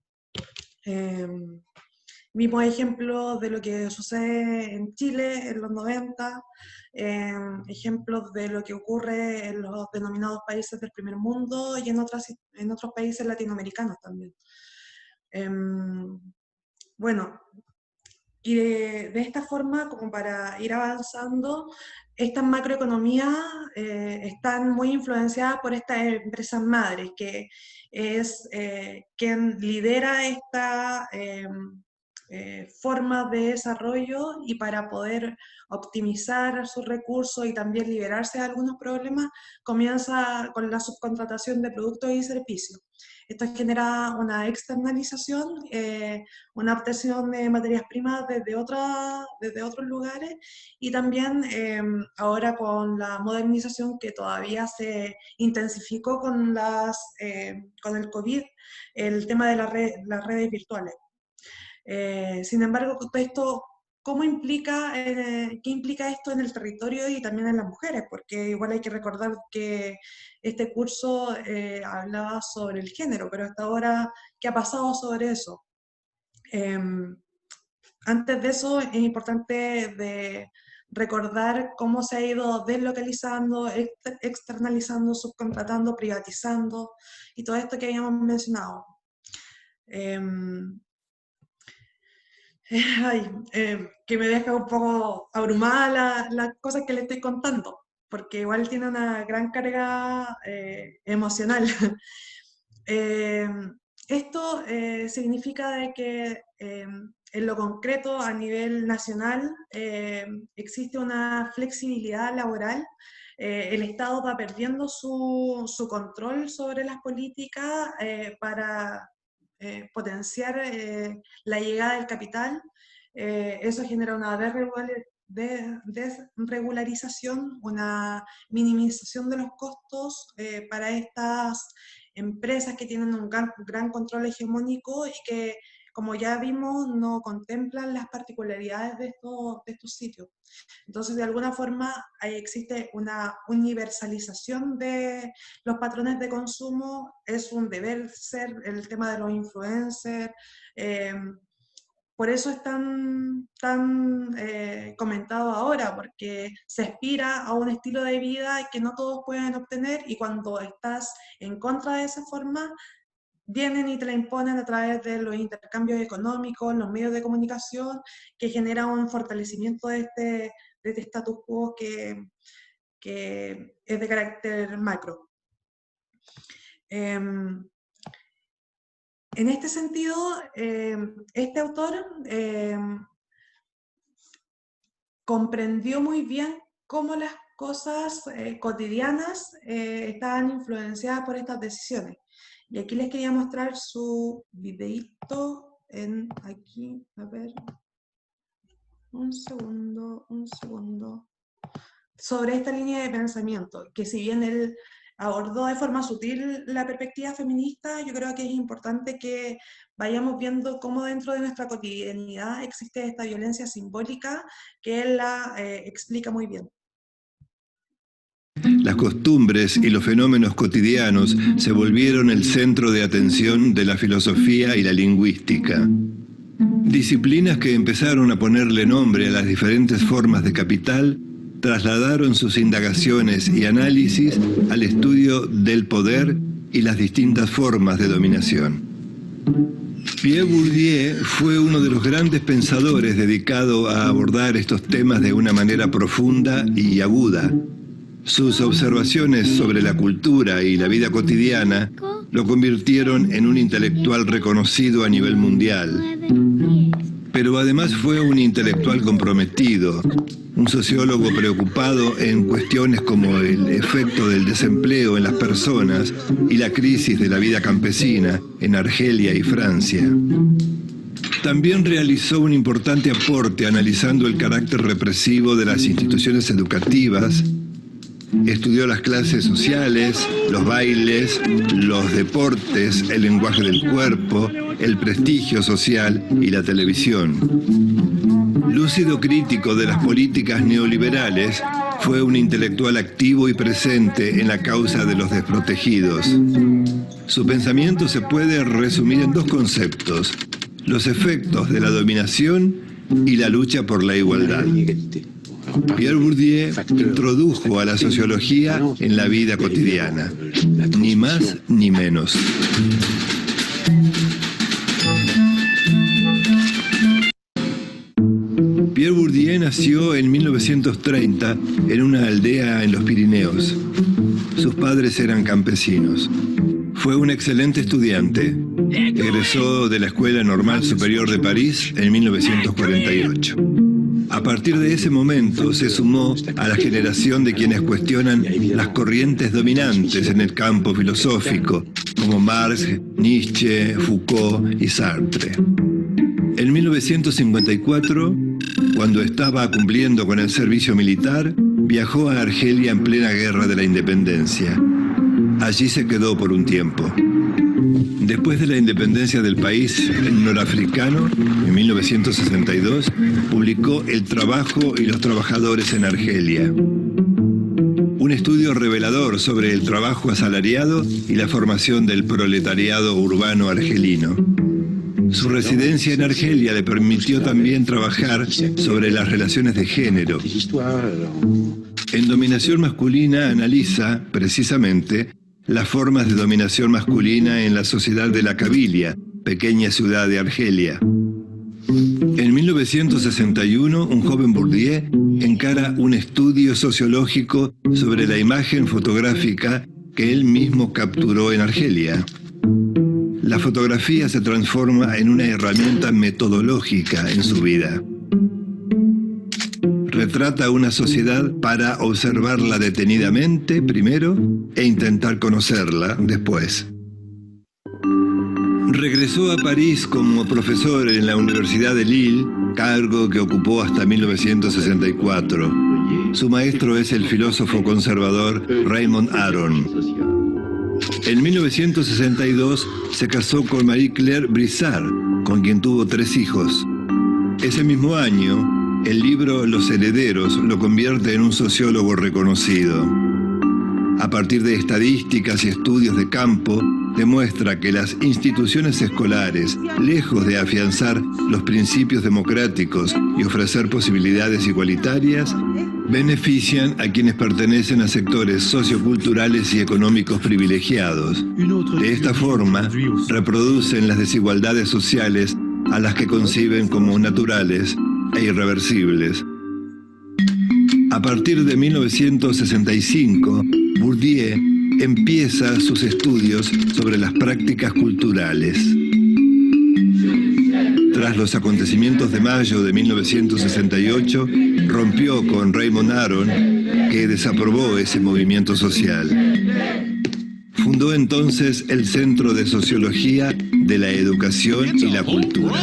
Mismo ejemplo de lo que sucede en Chile en los 90, ejemplos de lo que ocurre en los denominados países del primer mundo y en otros países latinoamericanos también. Bueno, y de esta forma, como para ir avanzando, estas macroeconomías están muy influenciadas por estas empresas madres, que es quien lidera formas de desarrollo y para poder optimizar sus recursos y también liberarse de algunos problemas, comienza con la subcontratación de productos y servicios. Esto genera una externalización, una obtención de materias primas desde otros lugares y también ahora con la modernización que todavía se intensificó con el COVID, el tema de las redes virtuales. Sin embargo, esto, ¿qué implica esto en el territorio y también en las mujeres? Porque igual hay que recordar que este curso hablaba sobre el género, pero hasta ahora, ¿qué ha pasado sobre eso? Antes de eso, es importante recordar cómo se ha ido deslocalizando, externalizando, subcontratando, privatizando, y todo esto que habíamos mencionado. Que me deja un poco abrumada las cosas que le estoy contando, porque igual tiene una gran carga emocional. Esto significa de que en lo concreto, a nivel nacional, existe una flexibilidad laboral. El Estado va perdiendo su control sobre las políticas para potenciar la llegada del capital. Eso genera una desregularización, una minimización de los costos para estas empresas que tienen un gran control hegemónico y que, como ya vimos, no contemplan las particularidades de estos sitios. Entonces, de alguna forma, existe una universalización de los patrones de consumo, es un deber ser el tema de los influencers, por eso es tan comentado ahora, porque se aspira a un estilo de vida que no todos pueden obtener, y cuando estás en contra de esa forma, vienen y te la imponen a través de los intercambios económicos, los medios de comunicación, que generan un fortalecimiento de este status quo que es de carácter macro. En este sentido, este autor comprendió muy bien cómo las cosas cotidianas estaban influenciadas por estas decisiones. Y aquí les quería mostrar su videíto aquí, a ver, un segundo, sobre esta línea de pensamiento, que si bien él abordó de forma sutil la perspectiva feminista, yo creo que es importante que vayamos viendo cómo dentro de nuestra cotidianidad existe esta violencia simbólica que él la explica muy bien. Las costumbres y los fenómenos cotidianos se volvieron el centro de atención de la filosofía y la lingüística. Disciplinas que empezaron a ponerle nombre a las diferentes formas de capital trasladaron sus indagaciones y análisis al estudio del poder y las distintas formas de dominación. Pierre Bourdieu fue uno de los grandes pensadores dedicado a abordar estos temas de una manera profunda y aguda. Sus observaciones sobre la cultura y la vida cotidiana lo convirtieron en un intelectual reconocido a nivel mundial. Pero además fue un intelectual comprometido, un sociólogo preocupado en cuestiones como el efecto del desempleo en las personas y la crisis de la vida campesina en Argelia y Francia. También realizó un importante aporte analizando el carácter represivo de las instituciones educativas. Estudió las clases sociales, los bailes, los deportes, el lenguaje del cuerpo, el prestigio social y la televisión. Lúcido crítico de las políticas neoliberales, fue un intelectual activo y presente en la causa de los desprotegidos. Su pensamiento se puede resumir en dos conceptos: los efectos de la dominación y la lucha por la igualdad. Pierre Bourdieu introdujo a la sociología en la vida cotidiana, ni más ni menos. Pierre Bourdieu nació en 1930 en una aldea en los Pirineos. Sus padres eran campesinos. Fue un excelente estudiante. Egresó de la Escuela Normal Superior de París en 1948. A partir de ese momento se sumó a la generación de quienes cuestionan las corrientes dominantes en el campo filosófico, como Marx, Nietzsche, Foucault y Sartre. En 1954, cuando estaba cumpliendo con el servicio militar, viajó a Argelia en plena guerra de la independencia. Allí se quedó por un tiempo. Después de la independencia del país norafricano, en 1962, publicó El trabajo y los trabajadores en Argelia. Un estudio revelador sobre el trabajo asalariado y la formación del proletariado urbano argelino. Su residencia en Argelia le permitió también trabajar sobre las relaciones de género. En Dominación Masculina analiza, precisamente, las formas de dominación masculina en la sociedad de la Kabilia, pequeña ciudad de Argelia. En 1961, un joven Bourdieu encara un estudio sociológico sobre la imagen fotográfica que él mismo capturó en Argelia. La fotografía se transforma en una herramienta metodológica en su vida. Retrata una sociedad para observarla detenidamente primero e intentar conocerla después. Regresó a París como profesor en la Universidad de Lille, cargo que ocupó hasta 1964. Su maestro es el filósofo conservador Raymond Aron. En 1962 se casó con Marie-Claire Brissard, con quien tuvo 3 hijos. Ese mismo año, el libro Los herederos lo convierte en un sociólogo reconocido. A partir de estadísticas y estudios de campo, demuestra que las instituciones escolares, lejos de afianzar los principios democráticos y ofrecer posibilidades igualitarias, benefician a quienes pertenecen a sectores socioculturales y económicos privilegiados. De esta forma, reproducen las desigualdades sociales a las que conciben como naturales e irreversibles. A partir de 1965, Bourdieu empieza sus estudios sobre las prácticas culturales. Tras los acontecimientos de mayo de 1968, rompió con Raymond Aron, que desaprobó ese movimiento social. Fundó entonces el Centro de Sociología de la Educación y la Cultura.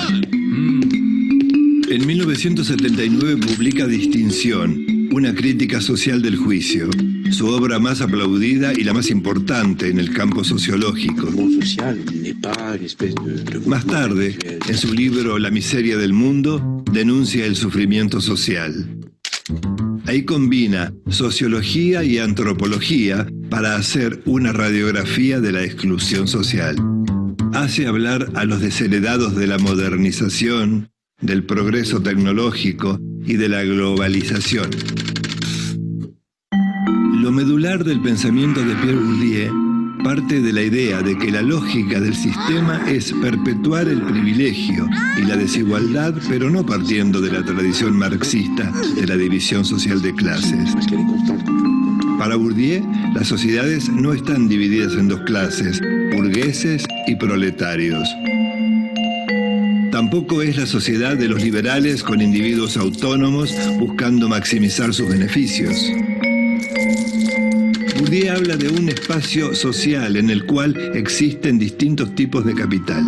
En 1979 publica Distinción, una crítica social del juicio, su obra más aplaudida y la más importante en el campo sociológico. Más tarde, en su libro La miseria del mundo, denuncia el sufrimiento social. Ahí combina sociología y antropología para hacer una radiografía de la exclusión social. Hace hablar a los desheredados de la modernización, del progreso tecnológico y de la globalización. Lo medular del pensamiento de Pierre Bourdieu parte de la idea de que la lógica del sistema es perpetuar el privilegio y la desigualdad, pero no partiendo de la tradición marxista de la división social de clases. Para Bourdieu, las sociedades no están divididas en 2 clases, burgueses y proletarios. Tampoco es la sociedad de los liberales con individuos autónomos buscando maximizar sus beneficios. Bourdieu habla de un espacio social en el cual existen distintos tipos de capital.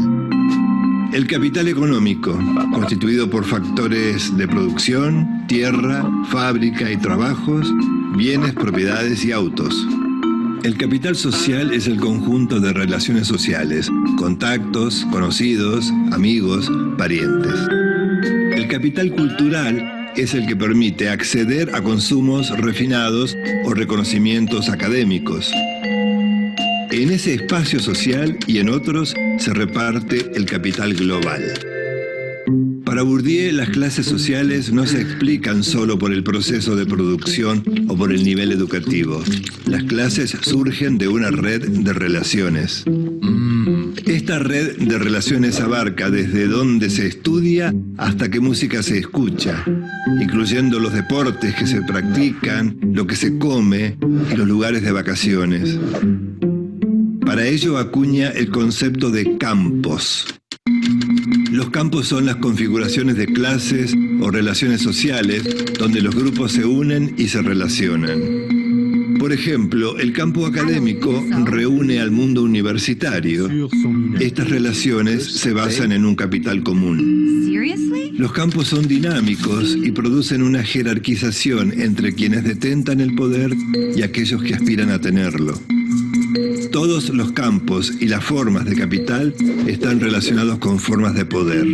El capital económico, constituido por factores de producción, tierra, fábrica y trabajos, bienes, propiedades y autos. El capital social es el conjunto de relaciones sociales, contactos, conocidos, amigos, parientes. El capital cultural es el que permite acceder a consumos refinados o reconocimientos académicos. En ese espacio social y en otros se reparte el capital global. Para Bourdieu, las clases sociales no se explican solo por el proceso de producción o por el nivel educativo. Las clases surgen de una red de relaciones. Esta red de relaciones abarca desde dónde se estudia hasta qué música se escucha, incluyendo los deportes que se practican, lo que se come y los lugares de vacaciones. Para ello acuña el concepto de campos. Los campos son las configuraciones de clases o relaciones sociales donde los grupos se unen y se relacionan. Por ejemplo, el campo académico reúne al mundo universitario. Estas relaciones se basan en un capital común. Los campos son dinámicos y producen una jerarquización entre quienes detentan el poder y aquellos que aspiran a tenerlo. Todos los campos y las formas de capital están relacionados con formas de poder.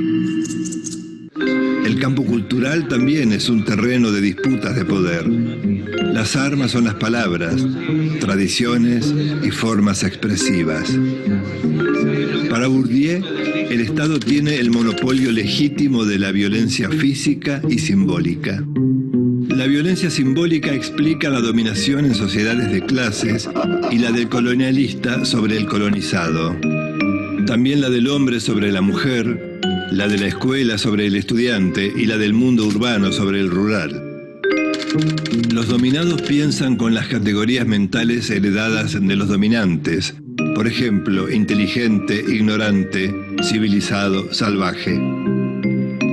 El campo cultural también es un terreno de disputas de poder. Las armas son las palabras, tradiciones y formas expresivas. Para Bourdieu, el Estado tiene el monopolio legítimo de la violencia física y simbólica. La violencia simbólica explica la dominación en sociedades de clases y la del colonialista sobre el colonizado. También la del hombre sobre la mujer, la de la escuela sobre el estudiante y la del mundo urbano sobre el rural. Los dominados piensan con las categorías mentales heredadas de los dominantes, por ejemplo, inteligente, ignorante, civilizado, salvaje.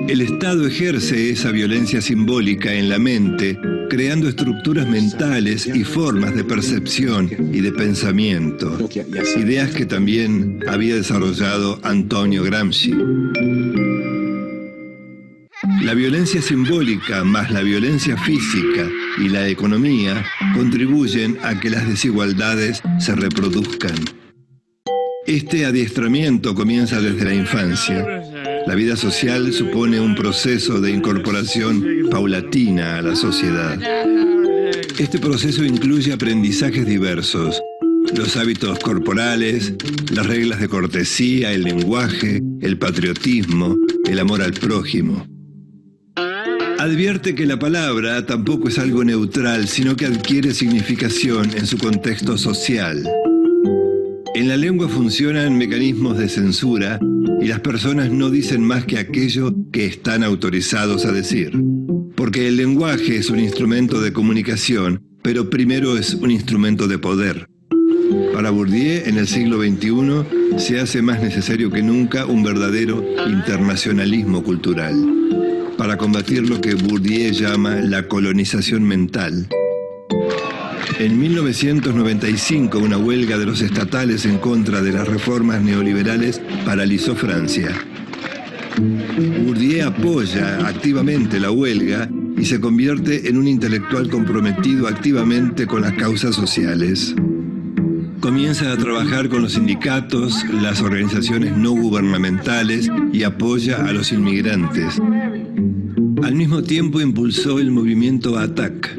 El Estado ejerce esa violencia simbólica en la mente, creando estructuras mentales y formas de percepción y de pensamiento, ideas que también había desarrollado Antonio Gramsci. La violencia simbólica más la violencia física y la economía contribuyen a que las desigualdades se reproduzcan. Este adiestramiento comienza desde la infancia. La vida social supone un proceso de incorporación paulatina a la sociedad. Este proceso incluye aprendizajes diversos, los hábitos corporales, las reglas de cortesía, el lenguaje, el patriotismo, el amor al prójimo. Advierte que la palabra tampoco es algo neutral, sino que adquiere significación en su contexto social. En la lengua funcionan mecanismos de censura y las personas no dicen más que aquello que están autorizados a decir. Porque el lenguaje es un instrumento de comunicación, pero primero es un instrumento de poder. Para Bourdieu, en el siglo XXI, se hace más necesario que nunca un verdadero internacionalismo cultural, para combatir lo que Bourdieu llama la colonización mental. En 1995, una huelga de los estatales en contra de las reformas neoliberales paralizó Francia. Bourdieu apoya activamente la huelga y se convierte en un intelectual comprometido activamente con las causas sociales. Comienza a trabajar con los sindicatos, las organizaciones no gubernamentales y apoya a los inmigrantes. Al mismo tiempo impulsó el movimiento ATTAC,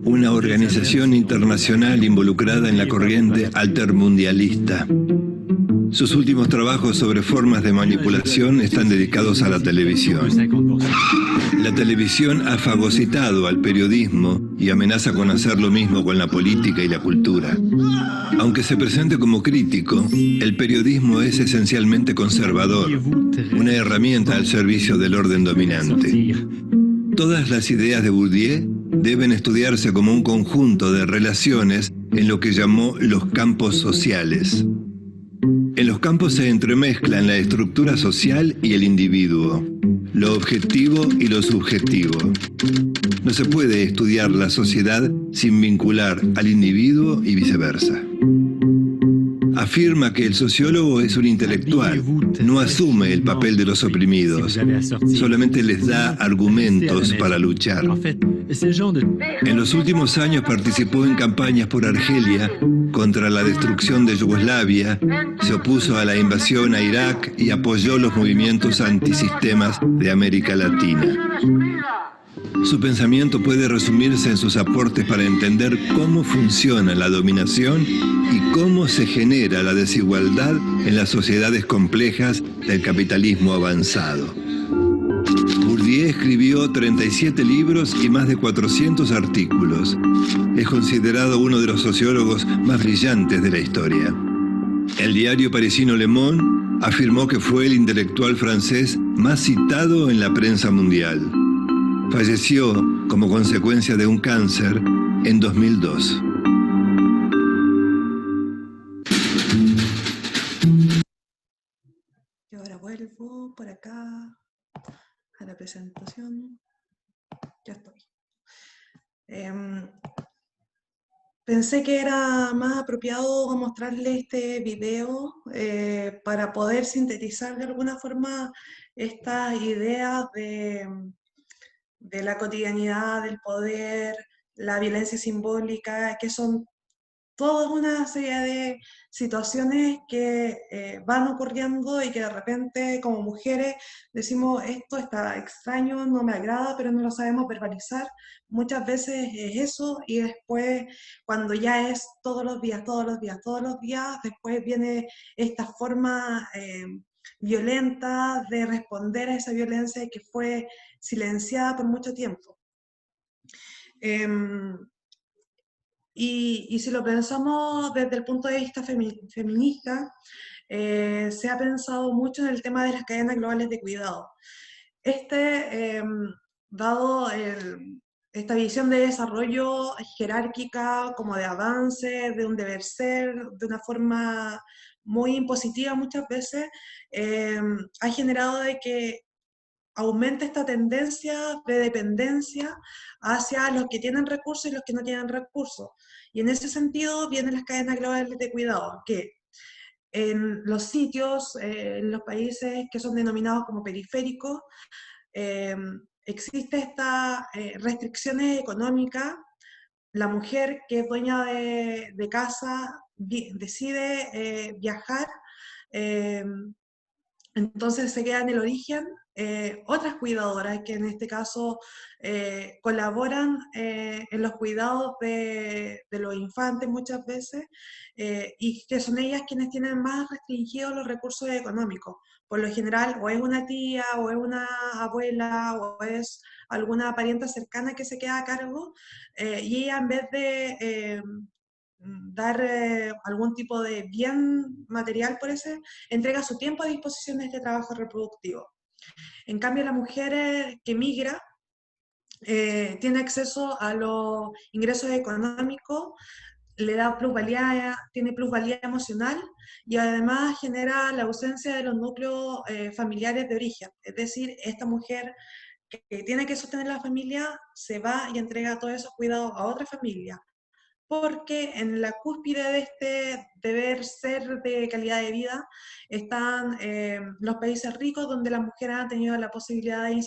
una organización internacional involucrada en la corriente altermundialista. Sus últimos trabajos sobre formas de manipulación están dedicados a la televisión. La televisión ha fagocitado al periodismo y amenaza con hacer lo mismo con la política y la cultura. Aunque se presente como crítico, el periodismo es esencialmente conservador, una herramienta al servicio del orden dominante. Todas las ideas de Bourdieu deben estudiarse como un conjunto de relaciones en lo que llamó los campos sociales. En los campos se entremezclan la estructura social y el individuo, lo objetivo y lo subjetivo. No se puede estudiar la sociedad sin vincular al individuo y viceversa. Afirma que el sociólogo es un intelectual, no asume el papel de los oprimidos, solamente les da argumentos para luchar. En los últimos años participó en campañas por Argelia contra la destrucción de Yugoslavia, se opuso a la invasión a Irak y apoyó los movimientos antisistemas de América Latina. Su pensamiento puede resumirse en sus aportes para entender cómo funciona la dominación y cómo se genera la desigualdad en las sociedades complejas del capitalismo avanzado. Bourdieu escribió 37 libros y más de 400 artículos. Es considerado uno de los sociólogos más brillantes de la historia. El diario parisino Le Monde afirmó que fue el intelectual francés más citado en la prensa mundial. Falleció como consecuencia de un cáncer en 2002. a la presentación. Ya estoy. Pensé que era más apropiado mostrarle este video para poder sintetizar de alguna forma estas ideas de la cotidianidad, del poder, la violencia simbólica, que son toda una serie de situaciones que van ocurriendo y que de repente como mujeres decimos esto está extraño, no me agrada, pero no lo sabemos verbalizar. Muchas veces es eso y después cuando ya es todos los días, todos los días, todos los días, después viene esta forma violenta de responder a esa violencia que fue silenciada por mucho tiempo. Y si lo pensamos desde el punto de vista feminista, se ha pensado mucho en el tema de las cadenas globales de cuidado. Dado esta visión de desarrollo jerárquica, como de avance, de un deber ser, de una forma muy impositiva muchas veces, ha generado de que aumenta esta tendencia de dependencia hacia los que tienen recursos y los que no tienen recursos. Y en ese sentido vienen las cadenas globales de cuidado, que en los sitios, en los países que son denominados como periféricos, existe esta restricciones económicas. La mujer que es dueña de casa decide viajar, entonces se queda en el origen otras cuidadoras que en este caso colaboran en los cuidados de los infantes muchas veces y que son ellas quienes tienen más restringidos los recursos económicos. Por lo general o es una tía o es una abuela o es alguna parienta cercana que se queda a cargo y ella en vez de dar algún tipo de bien material por ese, entrega su tiempo a disposición de este trabajo reproductivo. En cambio, la mujer que migra tiene acceso a los ingresos económicos, le da plusvalía, tiene plusvalía emocional y además genera la ausencia de los núcleos familiares de origen. Es decir, esta mujer que tiene que sostener la familia se va y entrega todos esos cuidados a otra familia, porque en la cúspide de este deber ser de calidad de vida están los países ricos donde las mujeres han tenido la posibilidad de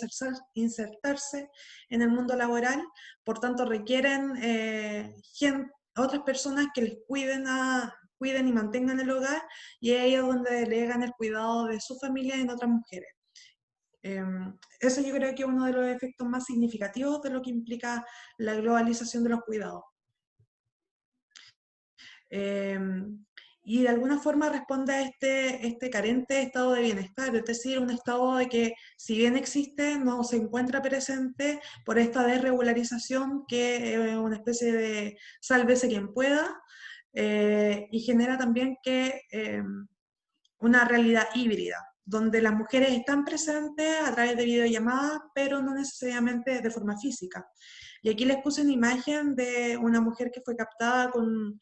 insertarse en el mundo laboral, por tanto requieren otras personas que les cuiden y mantengan el hogar, y ahí es donde delegan el cuidado de su familia en otras mujeres. Eso yo creo que es uno de los efectos más significativos de lo que implica la globalización de los cuidados. Y de alguna forma responde a este carente estado de bienestar, es decir, un estado de que si bien existe, no se encuentra presente por esta desregularización que es una especie de sálvese quien pueda, y genera también que una realidad híbrida, donde las mujeres están presentes a través de videollamadas, pero no necesariamente de forma física. Y aquí les puse una imagen de una mujer que fue captada con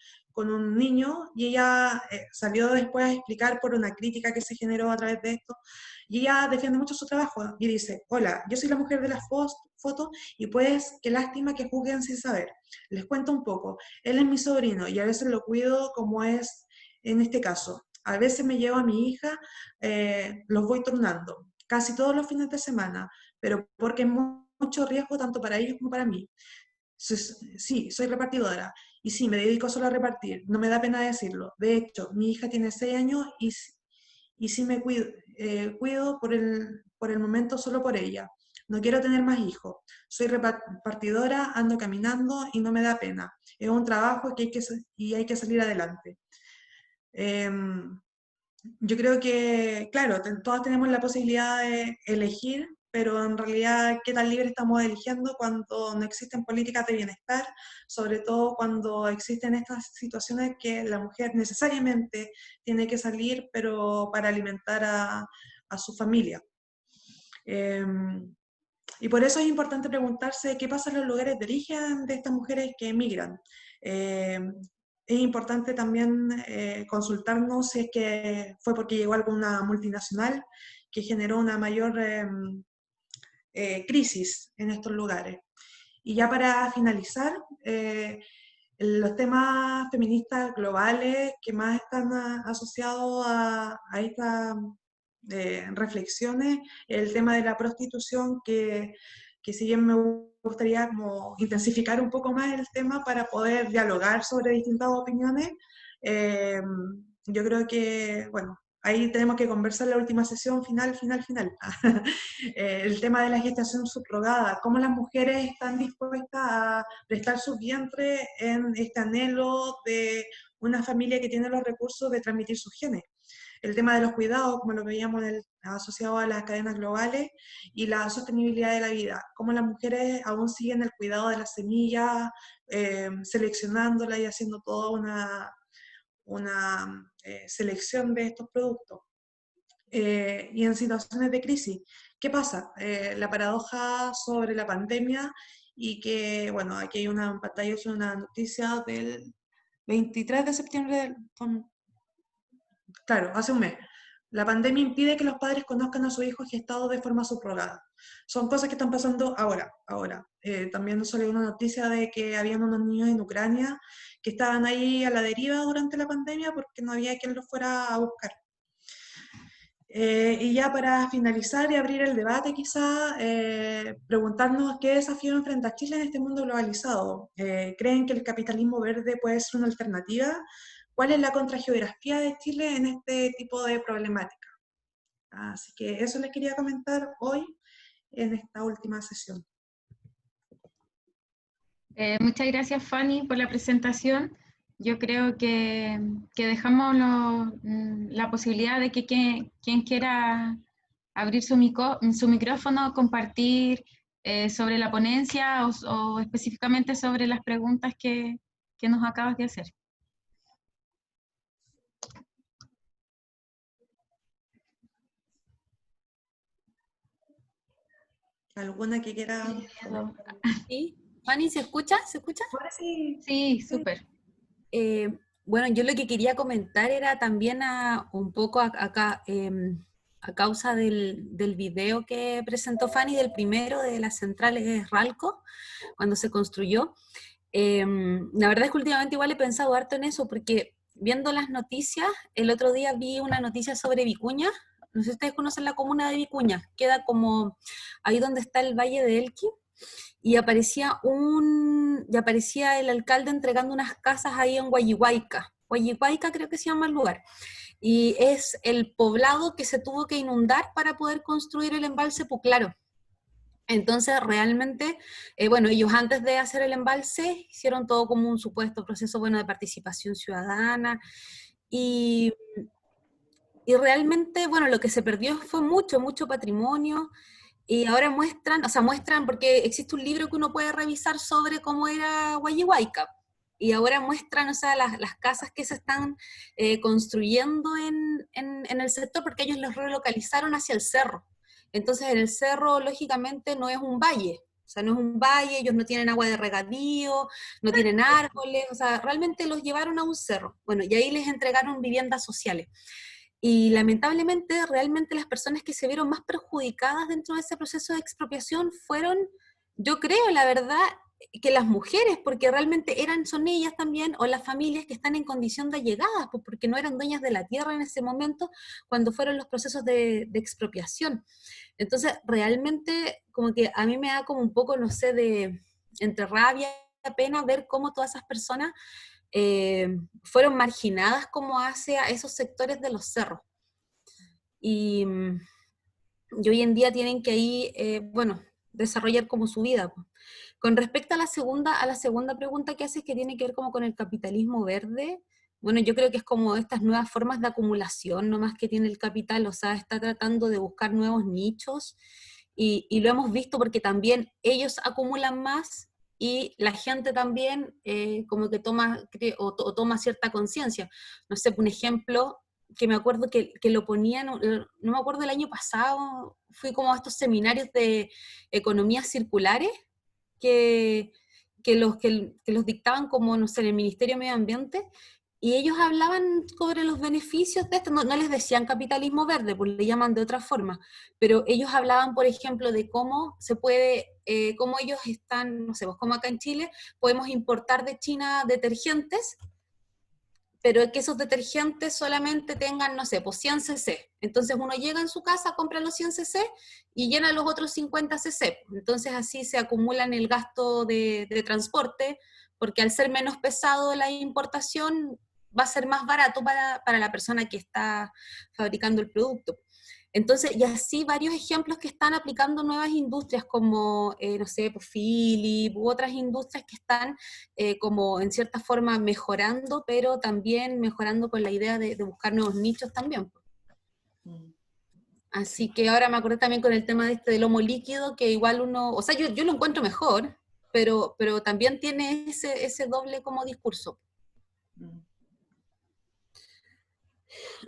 un niño, y ella salió después a explicar por una crítica que se generó a través de esto, y ella defiende mucho su trabajo, y dice: hola, yo soy la mujer de las fotos, y pues, qué lástima que juzguen sin saber. Les cuento un poco, él es mi sobrino, y a veces lo cuido como es en este caso. A veces me llevo a mi hija, los voy turnando, casi todos los fines de semana, pero porque es mucho riesgo tanto para ellos como para mí. Sí, soy repartidora, y sí, me dedico solo a repartir, no me da pena decirlo. De hecho, mi hija tiene 6 años y sí me cuido por el momento solo por ella. No quiero tener más hijos. Soy repartidora, ando caminando y no me da pena. Es un trabajo que hay que salir adelante. Yo creo que, claro, todas tenemos la posibilidad de elegir, pero en realidad, ¿qué tan libre estamos eligiendo cuando no existen políticas de bienestar? Sobre todo cuando existen estas situaciones que la mujer necesariamente tiene que salir, pero para alimentar a su familia. Y por eso es importante preguntarse qué pasa en los lugares de origen de estas mujeres que emigran. Es importante también consultarnos si es que fue porque llegó alguna multinacional que generó una mayor crisis en estos lugares. Y ya para finalizar, los temas feministas globales que más están asociados a estas reflexiones, el tema de la prostitución, que si bien me gustaría como intensificar un poco más el tema para poder dialogar sobre distintas opiniones, yo creo que, bueno, ahí tenemos que conversar la última sesión, final. El tema de la gestación subrogada, cómo las mujeres están dispuestas a prestar su vientre en este anhelo de una familia que tiene los recursos de transmitir sus genes. El tema de los cuidados, como lo veíamos asociado a las cadenas globales, y la sostenibilidad de la vida, cómo las mujeres aún siguen el cuidado de las semillas, seleccionándolas y haciendo toda una selección de estos productos. Y en situaciones de crisis, ¿qué pasa? La paradoja sobre la pandemia, y que, bueno, aquí hay una pantalla, es una noticia del 23 de septiembre, claro, hace un mes. La pandemia impide que los padres conozcan a sus hijos gestados de forma subrogada. Son cosas que están pasando ahora. También salió una noticia de que habían unos niños en Ucrania que estaban ahí a la deriva durante la pandemia porque no había quien los fuera a buscar. Y ya para finalizar y abrir el debate, quizá preguntarnos qué desafío enfrenta Chile en este mundo globalizado. ¿Creen que el capitalismo verde puede ser una alternativa? ¿Cuál es la contrageografía de Chile en este tipo de problemática? Así que eso les quería comentar hoy en esta última sesión. Muchas gracias, Fanny, por la presentación. Yo creo que dejamos la posibilidad de que quien quiera abrir su micrófono, compartir sobre la ponencia o específicamente sobre las preguntas que nos acabas de hacer. ¿Alguna que quiera? Sí. Fanny, ¿se escucha? ¿Se escucha? Sí, súper. Bueno, yo lo que quería comentar era también un poco acá, a causa del video que presentó Fanny, del primero de las centrales Ralco, cuando se construyó. La verdad es que últimamente igual he pensado harto en eso, porque viendo las noticias, el otro día vi una noticia sobre Vicuña. No sé si ustedes conocen la comuna de Vicuña, queda como ahí donde está el Valle de Elqui, y aparecía el alcalde entregando unas casas ahí en Guayihuayca. Guayihuayca creo que se llama el lugar. Y es el poblado que se tuvo que inundar para poder construir el embalse Puclaro. Entonces, realmente, bueno, ellos antes de hacer el embalse hicieron todo como un supuesto proceso, bueno, de participación ciudadana, y realmente, bueno, lo que se perdió fue mucho patrimonio. Y ahora muestran porque existe un libro que uno puede revisar sobre cómo era Guayihuayca, y ahora muestran, o sea, las casas que se están construyendo en el sector, porque ellos los relocalizaron hacia el cerro. Entonces, en el cerro, lógicamente, no es un valle, o sea, no es un valle, ellos no tienen agua de regadío, no tienen árboles, o sea, realmente los llevaron a un cerro. Bueno, y ahí les entregaron viviendas sociales. Y lamentablemente, realmente las personas que se vieron más perjudicadas dentro de ese proceso de expropiación fueron, yo creo, la verdad, que las mujeres, porque realmente son ellas también, o las familias que están en condición de allegadas, pues porque no eran dueñas de la tierra en ese momento, cuando fueron los procesos de expropiación. Entonces, realmente, como que a mí me da como un poco, no sé, entre rabia y pena ver cómo todas esas personas fueron marginadas como hacia esos sectores de los cerros. Y hoy en día tienen que ahí, bueno, desarrollar como su vida. Con respecto a la segunda pregunta que haces, que tiene que ver como con el capitalismo verde, bueno, yo creo que es como estas nuevas formas de acumulación, no más que tiene el capital, o sea, está tratando de buscar nuevos nichos, y lo hemos visto porque también ellos acumulan más, y la gente también como que toma cierta conciencia. No sé, un ejemplo que me acuerdo que lo ponían, no me acuerdo, el año pasado, fui como a estos seminarios de economías circulares que los dictaban como, no sé, en el Ministerio de Medio Ambiente, y ellos hablaban sobre los beneficios de esto, no les decían capitalismo verde, pues le llaman de otra forma, pero ellos hablaban, por ejemplo, de cómo se puede, cómo ellos están, no sé, pues como acá en Chile, podemos importar de China detergentes, pero que esos detergentes solamente tengan, no sé, pues 100 cc. Entonces uno llega en su casa, compra los 100 cc y llena los otros 50 cc. Entonces así se acumulan el gasto de transporte, porque al ser menos pesado la importación, va a ser más barato para la persona que está fabricando el producto. Entonces, y así varios ejemplos que están aplicando nuevas industrias como, no sé, pues Philips u otras industrias que están como en cierta forma mejorando, pero también mejorando con la idea de buscar nuevos nichos también. Así que ahora me acordé también con el tema de del lomo líquido, que igual uno, o sea, yo lo encuentro mejor, pero también tiene ese doble como discurso.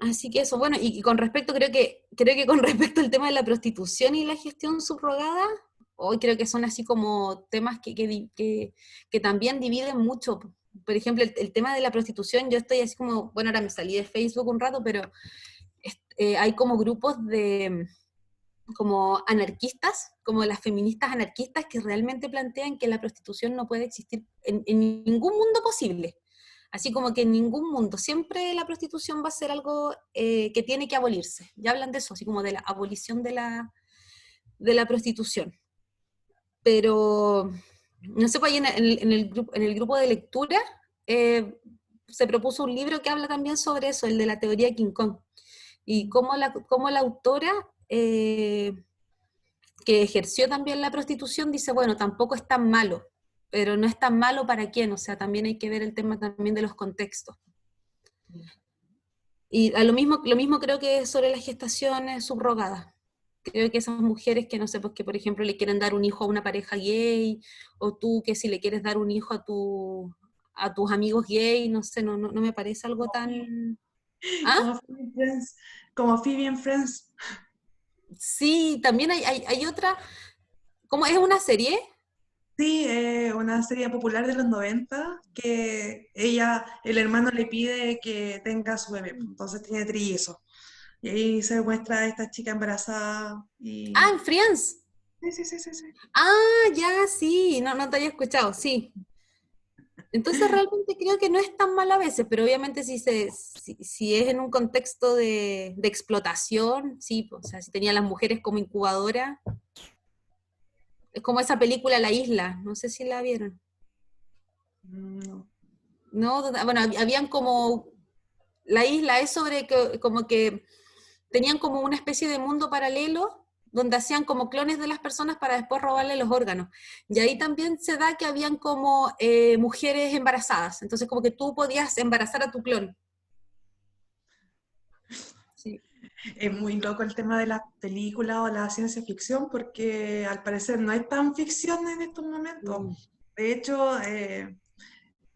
Así que eso, bueno, y con respecto, creo que con respecto al tema de la prostitución y la gestión subrogada, hoy creo que son así como temas que también dividen mucho. Por ejemplo, el tema de la prostitución, yo estoy así como, bueno, ahora me salí de Facebook un rato, pero hay como grupos de como anarquistas, como las feministas anarquistas, que realmente plantean que la prostitución no puede existir en ningún mundo posible. Así como que en ningún mundo, siempre la prostitución va a ser algo que tiene que abolirse. Ya hablan de eso, así como de la abolición de la prostitución. Pero, no sé, pues ahí en el grupo de lectura se propuso un libro que habla también sobre eso, el de la teoría de King Kong. Y cómo la autora, que ejerció también la prostitución, dice, bueno, tampoco es tan malo, pero no es tan malo para quién, o sea, también hay que ver el tema también de los contextos. Y lo mismo creo que sobre las gestaciones subrogadas. Creo que esas mujeres que, no sé, pues que por ejemplo le quieren dar un hijo a una pareja gay, o tú que si le quieres dar un hijo a tus amigos gay, no sé, no me parece algo tan... ¿Ah? Como Phoebe en Friends. Sí, también hay otra, ¿cómo es una serie? Sí, una serie popular de los 90 que el hermano le pide que tenga su bebé, entonces tiene trillizos. Y ahí se muestra a esta chica embarazada y... Ah, en Friends. Sí. Ah, ya, sí, no te había escuchado, sí. Entonces realmente creo que no es tan malo a veces, pero obviamente si es en un contexto de explotación, sí, pues, o sea, si tenía a las mujeres como incubadoras, es como esa película La Isla, no sé si la vieron. No, bueno, habían como, La Isla es sobre como que tenían como una especie de mundo paralelo donde hacían como clones de las personas para después robarle los órganos. Y ahí también se da que habían como mujeres embarazadas, entonces como que tú podías embarazar a tu clon. Sí. Es muy loco el tema de las películas o la ciencia ficción porque al parecer no hay tan ficción en estos momentos. De hecho,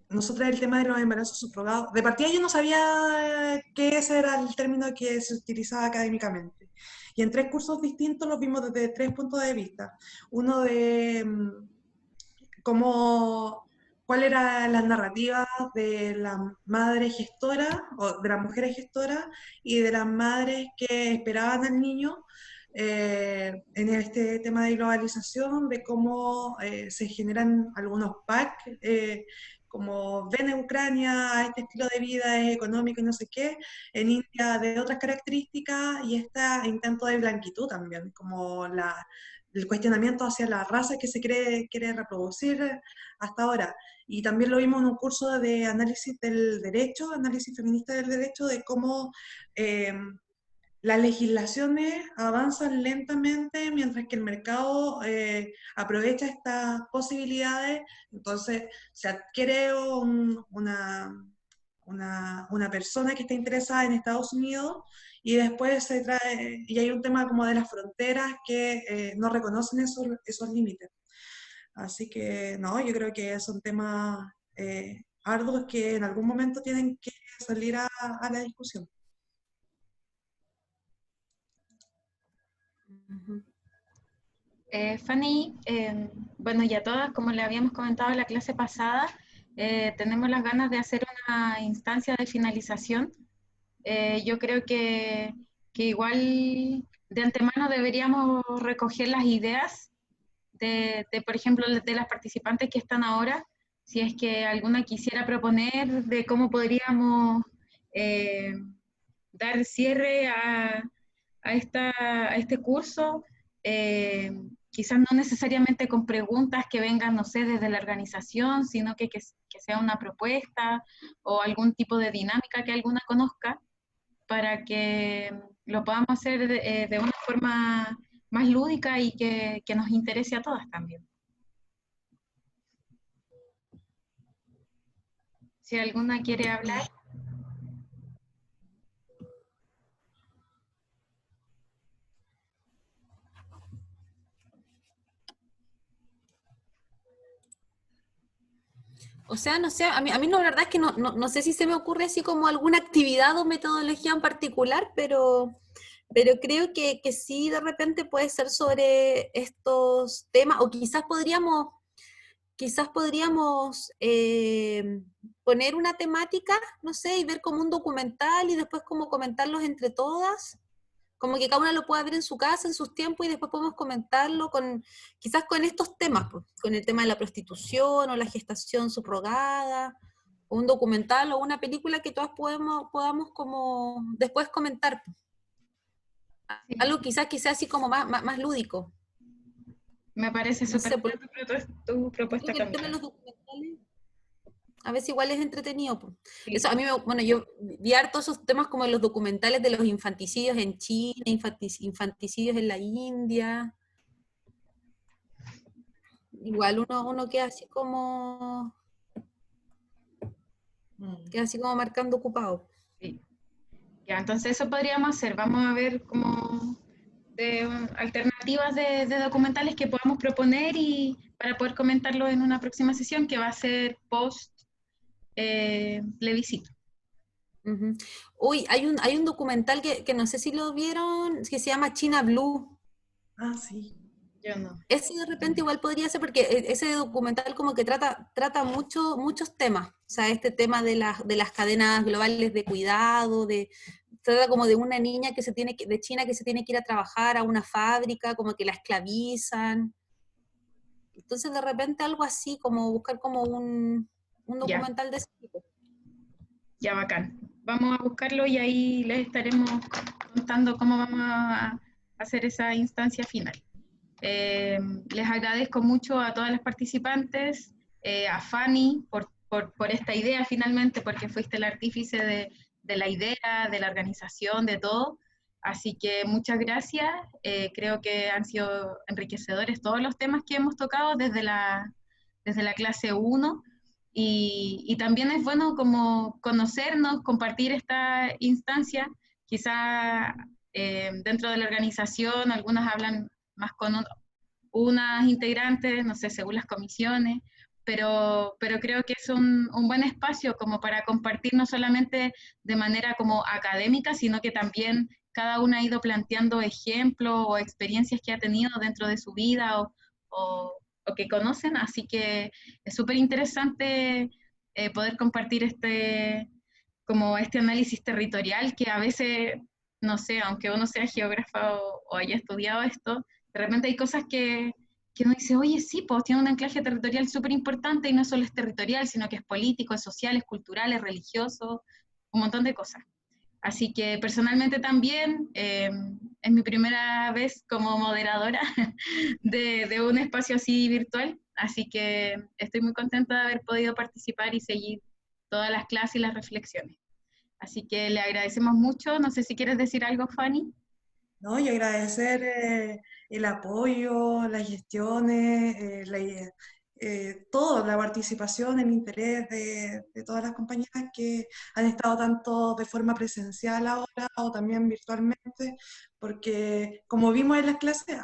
nosotros el tema de los embarazos subrogados, de partida yo no sabía que ese era el término que se utilizaba académicamente. Y en 3 cursos distintos los vimos desde 3 puntos de vista. Uno de cuál era la narrativa de la madre gestora, o de las mujeres gestoras, y de las madres que esperaban al niño, en este tema de globalización, de cómo se generan algunos packs, como ven en Ucrania, este estilo de vida es económico y no sé qué, en India de otras características, y este intento de blanquitud también, como el cuestionamiento hacia la raza que se quiere reproducir hasta ahora. Y también lo vimos en un curso de análisis del derecho, análisis feminista del derecho, de cómo las legislaciones avanzan lentamente mientras que el mercado aprovecha estas posibilidades. Entonces se adquiere una persona que está interesada en Estados Unidos y después se trae, y hay un tema como de las fronteras que no reconocen esos límites. Así que no, yo creo que son temas arduos que en algún momento tienen que salir a la discusión. Fanny, bueno, ya todas, como le habíamos comentado en la clase pasada, tenemos las ganas de hacer una instancia de finalización. Yo creo que igual de antemano deberíamos recoger las ideas por ejemplo, de las participantes que están ahora, si es que alguna quisiera proponer de cómo podríamos dar cierre a este curso, quizás no necesariamente con preguntas que vengan, no sé, desde la organización, sino que sea una propuesta o algún tipo de dinámica que alguna conozca, para que lo podamos hacer de una forma más lúdica y que nos interese a todas también. Si alguna quiere hablar. O sea, no sé, a mí la verdad es que no sé si se me ocurre así como alguna actividad o metodología en particular, pero creo que sí de repente puede ser sobre estos temas, o quizás podríamos poner una temática, no sé, y ver como un documental y después como comentarlos entre todas, como que cada una lo pueda ver en su casa, en sus tiempos, y después podemos comentarlo quizás con estos temas, pues, con el tema de la prostitución o la gestación subrogada, o un documental o una película que todas podamos como después comentar. Algo quizás que sea así como más lúdico. Me parece súper no sé, tu propuesta también. A veces igual es entretenido. Sí. Eso a mí, yo vi harto esos temas como los documentales de los infanticidios en China, infanticidios en la India. Igual uno queda así como marcando ocupado. Sí. Ya, entonces eso podríamos hacer. Vamos a ver como alternativas de documentales que podamos proponer y para poder comentarlo en una próxima sesión que va a ser post plebiscito. Uy, hay un documental que no sé si lo vieron, que se llama China Blue. Ah, sí. Yo no. Ese de repente igual podría ser, porque ese documental como que trata muchos temas. O sea, este tema de las cadenas globales de cuidado, trata como de una niña de China que se tiene que ir a trabajar a una fábrica, como que la esclavizan. Entonces de repente algo así, como buscar como un documental de ese tipo. Ya, bacán. Vamos a buscarlo y ahí les estaremos contando cómo vamos a hacer esa instancia final. Les agradezco mucho a todas las participantes, a Fanny por esta idea finalmente, porque fuiste el artífice de la idea, de la organización, de todo. Así que muchas gracias. Creo que han sido enriquecedores todos los temas que hemos tocado desde la clase 1. Y también es bueno como conocernos, compartir esta instancia. Quizá dentro de la organización algunas hablan más con unas integrantes, no sé, según las comisiones, pero creo que es un buen espacio como para compartir no solamente de manera como académica, sino que también cada una ha ido planteando ejemplos o experiencias que ha tenido dentro de su vida o que conocen, así que es súper interesante poder compartir este análisis territorial que a veces, no sé, aunque uno sea geógrafa o haya estudiado esto, de repente hay cosas que uno dice, oye, sí, pues tiene un anclaje territorial súper importante y no solo es territorial, sino que es político, es social, es cultural, es religioso, un montón de cosas. Así que personalmente también es mi primera vez como moderadora de un espacio así virtual, así que estoy muy contenta de haber podido participar y seguir todas las clases y las reflexiones. Así que le agradecemos mucho. No sé si quieres decir algo, Fanny. No, y agradecer el apoyo, las gestiones, todo, la participación, el interés de todas las compañeras que han estado tanto de forma presencial ahora o también virtualmente, porque como vimos en las clases,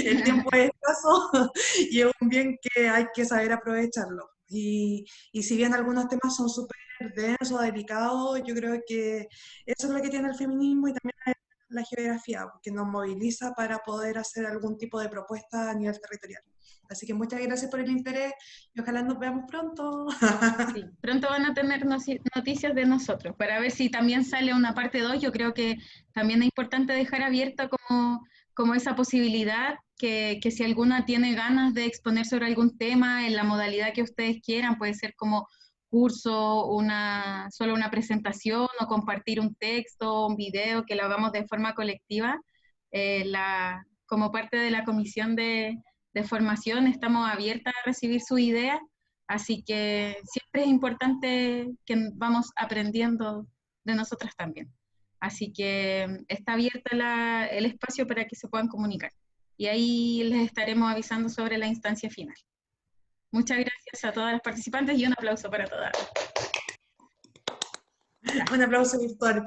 el tiempo es escaso y es un bien que hay que saber aprovecharlo. Y si bien algunos temas son súper densos, delicados, yo creo que eso es lo que tiene el feminismo y también la geografía, que nos moviliza para poder hacer algún tipo de propuesta a nivel territorial. Así que muchas gracias por el interés y ojalá nos veamos pronto. Sí, pronto van a tener noticias de nosotros para ver si también sale una parte 2. Yo creo que también es importante dejar abierta como esa posibilidad que si alguna tiene ganas de exponer sobre algún tema en la modalidad que ustedes quieran, puede ser como curso, solo una presentación o compartir un texto, un video, que lo hagamos de forma colectiva. Como parte de la comisión de formación estamos abiertas a recibir sus ideas, así que siempre es importante que vamos aprendiendo de nosotras también. Así que está abierta el espacio para que se puedan comunicar. Y ahí les estaremos avisando sobre la instancia final. Muchas gracias a todas las participantes y un aplauso para todas. Un aplauso virtual.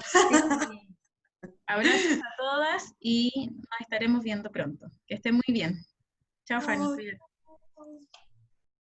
Abrazos a todas y nos estaremos viendo pronto. Que estén muy bien. Chao, Fanny. Cuídate.